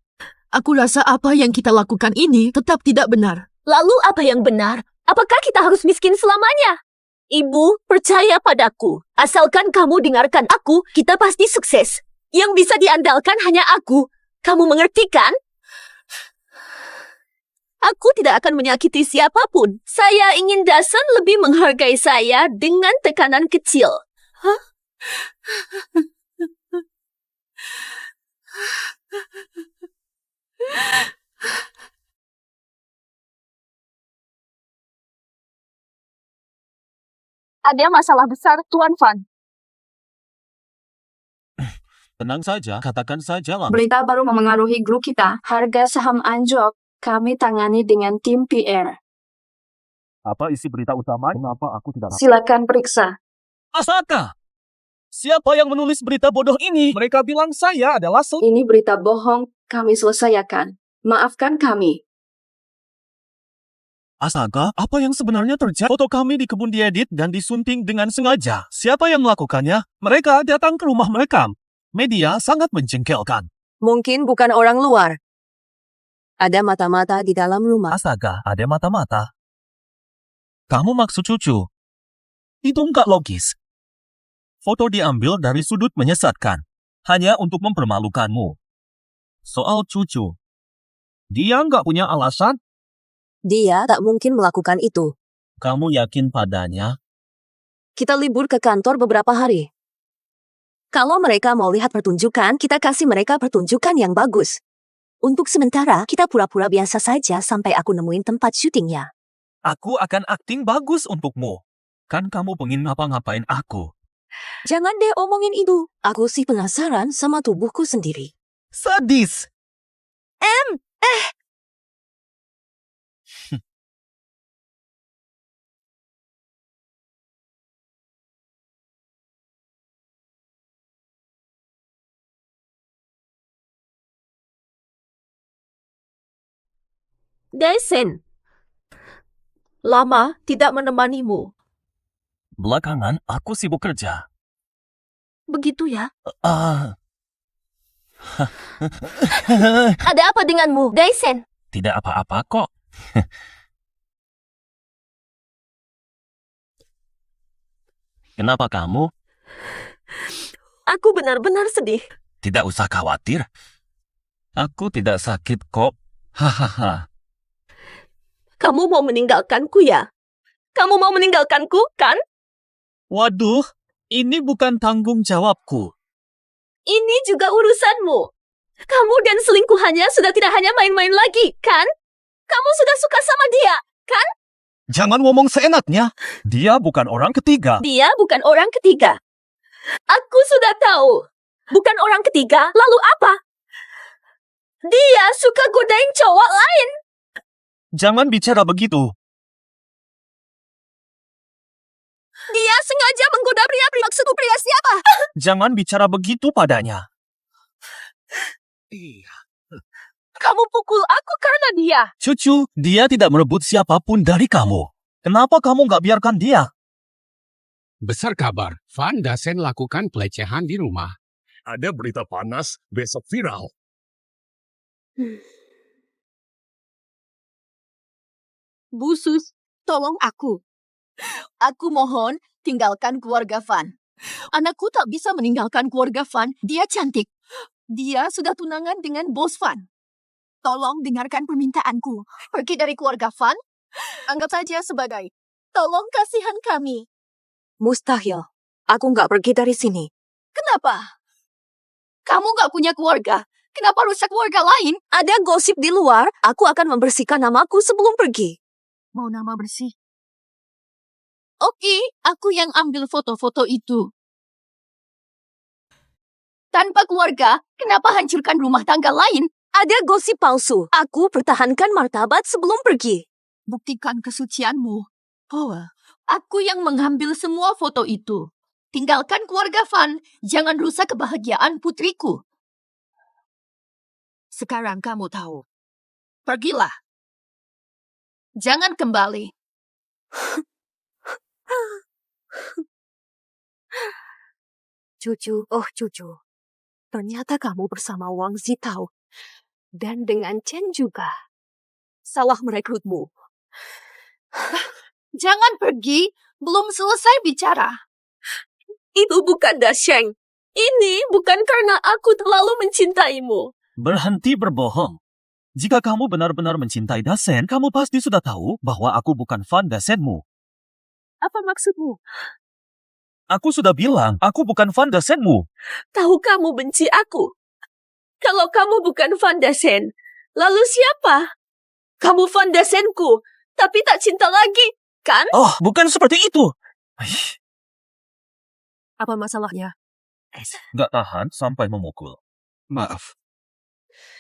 K: aku rasa apa yang kita lakukan ini tetap tidak benar.
F: Lalu apa yang benar? Apakah kita harus miskin selamanya? Ibu, percaya padaku. Asalkan kamu dengarkan aku, kita pasti sukses. Yang bisa diandalkan hanya aku. Kamu mengerti kan? Aku tidak akan menyakiti siapapun. Saya ingin Dasan lebih menghargai saya dengan tekanan kecil. Hah?
L: Ada masalah besar, Tuan Fan.
B: Tenang saja, katakan saja langsung.
L: Berita baru memengaruhi grup kita. Harga saham anjlok. Kami tangani dengan tim PR.
I: Apa isi berita utama? Kenapa aku tidak tahu?
L: Silakan periksa.
B: Asaka! Siapa yang menulis berita bodoh ini?
E: Mereka bilang saya adalah
L: Ini berita bohong. Kami selesaikan. Maafkan kami.
B: Astaga, apa yang sebenarnya terjadi? Foto kami di kebun diedit dan disunting dengan sengaja. Siapa yang melakukannya? Mereka datang ke rumah merekam. Media sangat menjengkelkan.
A: Mungkin bukan orang luar. Ada mata-mata di dalam rumah.
B: Astaga, ada mata-mata. Kamu maksud cucu? Itu nggak logis. Foto diambil dari sudut menyesatkan. Hanya untuk mempermalukanmu. Soal cucu. Dia nggak punya alasan?
A: Dia tak mungkin melakukan itu.
B: Kamu yakin padanya?
A: Kita libur ke kantor beberapa hari. Kalau mereka mau lihat pertunjukan, kita kasih mereka pertunjukan yang bagus. Untuk sementara, kita pura-pura biasa saja sampai aku nemuin tempat syutingnya.
B: Aku akan akting bagus untukmu. Kan kamu pengen ngapa-ngapain aku.
A: Jangan deh omongin itu. Aku sih penasaran sama tubuhku sendiri.
B: Sadis!
F: Daisen, lama tidak menemanimu.
B: Belakangan, aku sibuk kerja.
F: Begitu ya? Ada apa denganmu, Daisen?
B: Tidak apa-apa kok. Kenapa kamu?
F: Aku benar-benar sedih.
B: Tidak usah khawatir. Aku tidak sakit kok. Hahaha.
F: Kamu mau meninggalkanku ya? Kamu mau meninggalkanku, kan?
B: Waduh, ini bukan tanggung jawabku.
F: Ini juga urusanmu. Kamu dan selingkuhannya sudah tidak hanya main-main lagi, kan? Kamu sudah suka sama dia, kan?
B: Jangan ngomong seenaknya. Dia bukan orang ketiga.
F: Dia bukan orang ketiga. Aku sudah tahu. Bukan orang ketiga, lalu apa? Dia suka godain cowok lain.
B: Jangan bicara begitu.
F: Dia sengaja menggoda pria. Maksudku pria siapa?
B: Jangan bicara begitu padanya.
F: Kamu pukul aku karena dia.
B: Cucu, dia tidak merebut siapapun dari kamu. Kenapa kamu nggak biarkan dia?
G: Besar kabar, Van Dasen lakukan pelecehan di rumah.
I: Ada berita panas, besok viral.
K: Busus, tolong aku. Aku mohon, tinggalkan keluarga Van. Anakku tak bisa meninggalkan keluarga Van. Dia cantik. Dia sudah tunangan dengan bos Van. Tolong dengarkan permintaanku. Pergi dari keluarga Van. Anggap saja sebagai tolong kasihan kami.
A: Mustahil. Aku nggak pergi dari sini.
K: Kenapa? Kamu nggak punya keluarga. Kenapa rusak keluarga lain?
A: Ada gosip di luar, aku akan membersihkan namaku sebelum pergi.
K: Mau nama bersih? Oke, aku yang ambil foto-foto itu. Tanpa keluarga, kenapa hancurkan rumah tangga lain?
A: Ada gosip palsu. Aku pertahankan martabat sebelum pergi.
K: Buktikan kesucianmu. Power. Aku yang mengambil semua foto itu. Tinggalkan keluarga Van. Jangan rusak kebahagiaan putriku. Sekarang kamu tahu. Pergilah. Jangan kembali.
A: Cucu, oh cucu. Ternyata kamu bersama Wang Zitao. Dan dengan Chen juga. Salah merekrutmu.
K: Jangan pergi. Belum selesai bicara.
F: Itu bukan Dasheng. Ini bukan karena aku terlalu mencintaimu.
B: Berhenti berbohong. Jika kamu benar-benar mencintai Dasen, kamu pasti sudah tahu bahwa aku bukan fan Dasenmu.
F: Apa maksudmu?
B: Aku sudah bilang, aku bukan fan Dasenmu.
F: Tahu kamu benci aku. Kalau kamu bukan fan Dasen, lalu siapa? Kamu fan Dasenku, tapi tak cinta lagi, kan?
B: Oh, bukan seperti itu.
A: Apa masalahnya?
B: Gak tahan sampai memukul.
G: Maaf.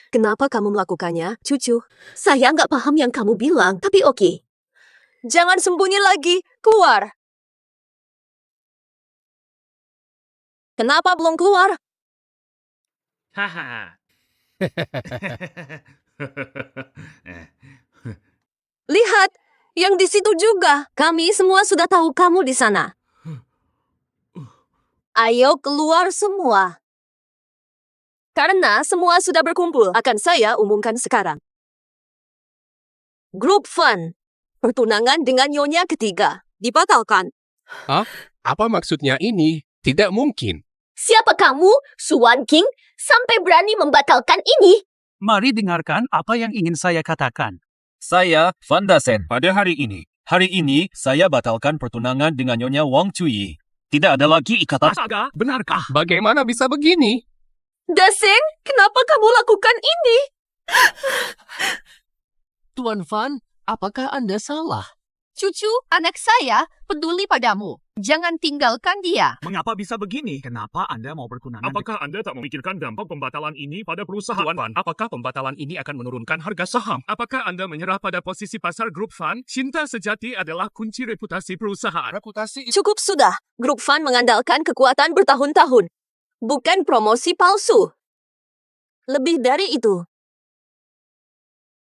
A: Kenapa kamu melakukannya, cucu?
F: Saya nggak paham yang kamu bilang, tapi oke.
A: Jangan sembunyi lagi. Keluar. Kenapa belum keluar?
I: Haha.
A: Lihat, yang di situ juga. Kami semua sudah tahu kamu di sana. Ayo keluar semua. Karena semua sudah berkumpul, akan saya umumkan sekarang. Grup Fun. Pertunangan dengan nyonya ketiga. Dibatalkan.
G: Hah? Apa maksudnya ini? Tidak mungkin.
F: Siapa kamu, Suan King, sampai berani membatalkan ini?
E: Mari dengarkan apa yang ingin saya katakan.
B: Saya Van Dasen. Pada hari ini saya batalkan pertunangan dengan Nyonya Wang Chuyi. Tidak ada lagi ikatan.
E: Astaga, benarkah?
G: Bagaimana bisa begini?
F: Dasen, kenapa kamu lakukan ini?
G: Tuan Van, apakah Anda salah?
K: Cucu, anak saya peduli padamu. Jangan tinggalkan dia.
E: Mengapa bisa begini? Kenapa Anda mau bertunangan?
I: Apakah Anda tak memikirkan dampak pembatalan ini pada perusahaan Van? Apakah pembatalan ini akan menurunkan harga saham? Apakah Anda menyerah pada posisi pasar grup Van? Cinta sejati adalah kunci reputasi perusahaan.
G: Reputasi
A: Cukup sudah. Grup Fun mengandalkan kekuatan bertahun-tahun. Bukan promosi palsu. Lebih dari itu.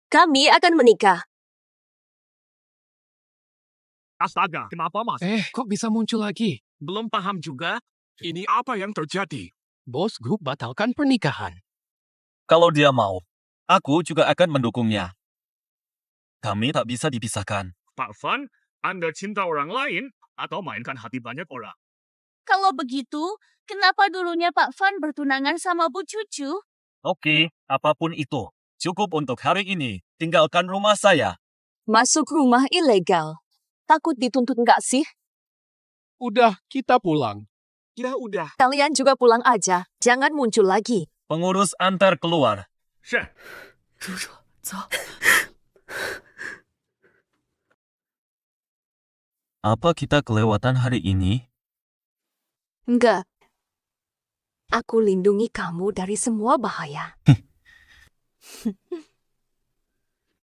A: Kami akan menikah.
I: Astaga, kenapa mas?
G: kok bisa muncul lagi?
I: Belum paham juga. Ini apa yang terjadi?
G: Bos grup batalkan pernikahan.
B: Kalau dia mau, aku juga akan mendukungnya. Kami tak bisa dipisahkan.
I: Pak Van, Anda cinta orang lain atau mainkan hati banyak orang?
K: Kalau begitu, kenapa dulunya Pak Van bertunangan sama Bu Cucu?
B: Oke, apapun itu. Cukup untuk hari ini. Tinggalkan rumah saya.
A: Masuk rumah ilegal. Takut dituntut nggak sih?
G: Udah, kita pulang.
I: Ya udah.
A: Kalian juga pulang aja. Jangan muncul lagi.
B: Pengurus antar keluar.
I: Syah.
B: Apa kita kelewatan hari ini?
A: Enggak. Aku lindungi kamu dari semua bahaya.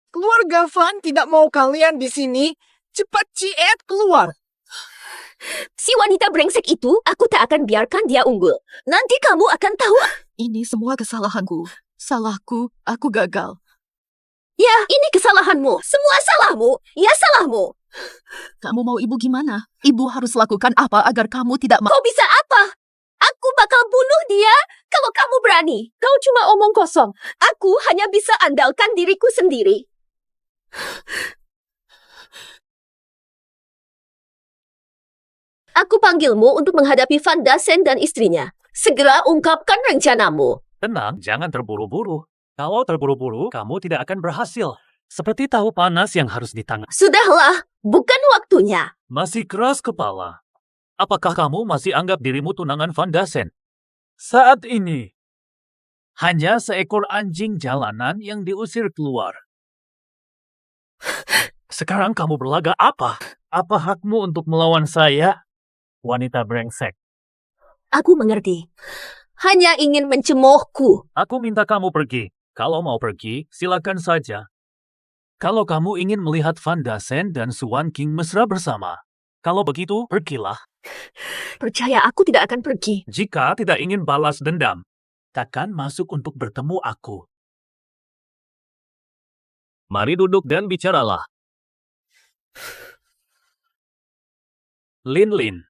H: Keluarga Van tidak mau kalian di sini. Cepat Ciet keluar.
F: Si wanita brengsek itu, aku tak akan biarkan dia unggul. Nanti kamu akan tahu.
K: Ini semua kesalahanku. Salahku, aku gagal.
F: Ya, ini kesalahanmu. Semua salahmu. Ya, salahmu.
K: Kamu mau ibu gimana? Ibu harus lakukan apa agar kamu tidak
F: Kau bisa apa? Aku bakal bunuh dia kalau kamu berani. Kau cuma omong kosong. Aku hanya bisa andalkan diriku sendiri. Aku panggilmu untuk menghadapi Van Dasen dan istrinya. Segera ungkapkan rencanamu.
E: Tenang, jangan terburu-buru. Kalau terburu-buru, kamu tidak akan berhasil. Seperti tahu panas yang harus ditangani.
F: Sudahlah, bukan waktunya.
E: Masih keras kepala. Apakah kamu masih anggap dirimu tunangan Van Dassen? Saat ini, hanya seekor anjing jalanan yang diusir keluar. Sekarang kamu berlagak apa? Apa hakmu untuk melawan saya, wanita brengsek?
F: Aku mengerti. Hanya ingin mencemoohku.
E: Aku minta kamu pergi. Kalau mau pergi, silakan saja. Kalau kamu ingin melihat Van Dassen dan Swan King mesra bersama, kalau begitu, pergilah.
F: Percaya aku tidak akan pergi.
E: Jika tidak ingin balas dendam, takkan masuk untuk bertemu aku. Mari duduk dan bicaralah. Lin,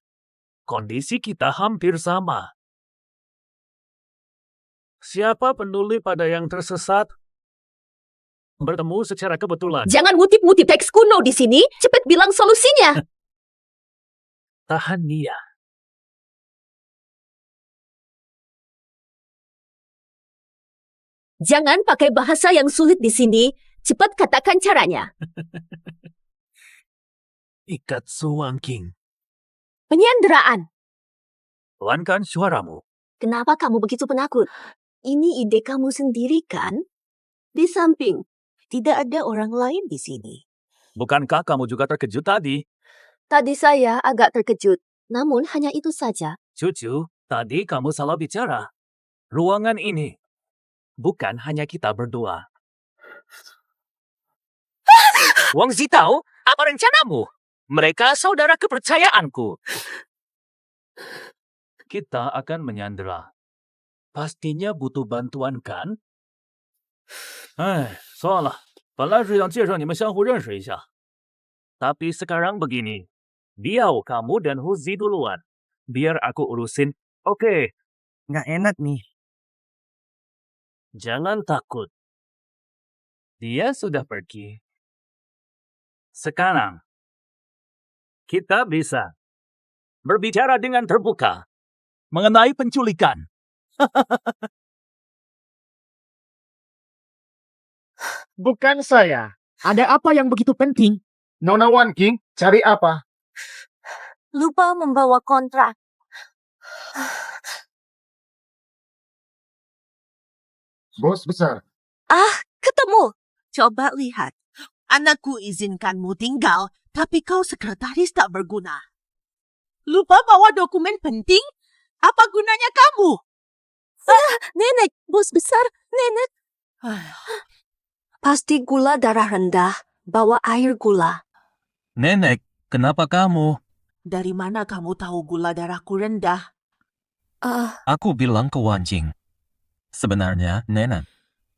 E: kondisi kita hampir sama. Siapa peduli pada yang tersesat? Bertemu secara kebetulan.
F: Jangan ngutip-ngutip teks kuno di sini. Cepat bilang solusinya.
E: Tahan Nia.
F: Jangan pakai bahasa yang sulit di sini. Cepat katakan caranya.
E: Ikat Swan King.
F: Penyanderaan.
E: Pelankan suaramu.
F: Kenapa kamu begitu penakut? Ini ide kamu sendiri kan? Di samping, tidak ada orang lain di sini.
E: Bukankah kamu juga terkejut tadi?
F: Tadi saya agak terkejut. Namun hanya itu saja.
E: Cucu, tadi kamu salah bicara. Ruangan ini bukan hanya kita berdua. Wang Zitao, apa rencanamu? Mereka saudara kepercayaanku. Kita akan menyandera. Pastinya butuh bantuan kan? Tapi sekarang begini. Biao kamu dan Huzi duluan. Biar aku urusin. Oke.
M: Nggak enak nih.
E: Jangan takut. Dia sudah pergi. Sekarang, kita bisa berbicara dengan terbuka mengenai penculikan.
I: Bukan saya. Ada apa yang begitu penting? Nona Wan King, cari apa?
D: Lupa membawa kontrak.
I: Bos besar.
F: Ketemu.
C: Coba lihat. Anakku izinkanmu tinggal, tapi kau sekretaris tak berguna. Lupa bawa dokumen penting? Apa gunanya kamu?
F: Nenek, bos besar, nenek. Pasti gula darah rendah. Bawa air gula.
B: Nenek, kenapa kamu?
C: Dari mana kamu tahu gula darahku rendah?
B: Aku bilang ke Wan Jing. Sebenarnya, Nenek,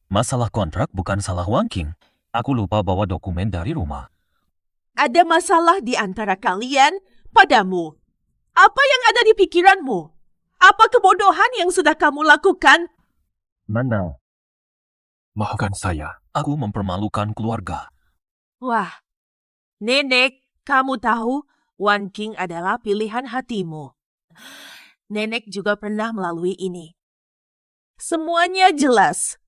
B: masalah kontrak bukan salah Wan King. Aku lupa bawa dokumen dari rumah.
C: Ada masalah di antara kalian padamu. Apa yang ada di pikiranmu? Apa kebodohan yang sudah kamu lakukan?
B: Mana? Maafkan saya, aku mempermalukan keluarga.
C: Wah, Nenek, kamu tahu Wan King adalah pilihan hatimu. Nenek juga pernah melalui ini. Semuanya jelas.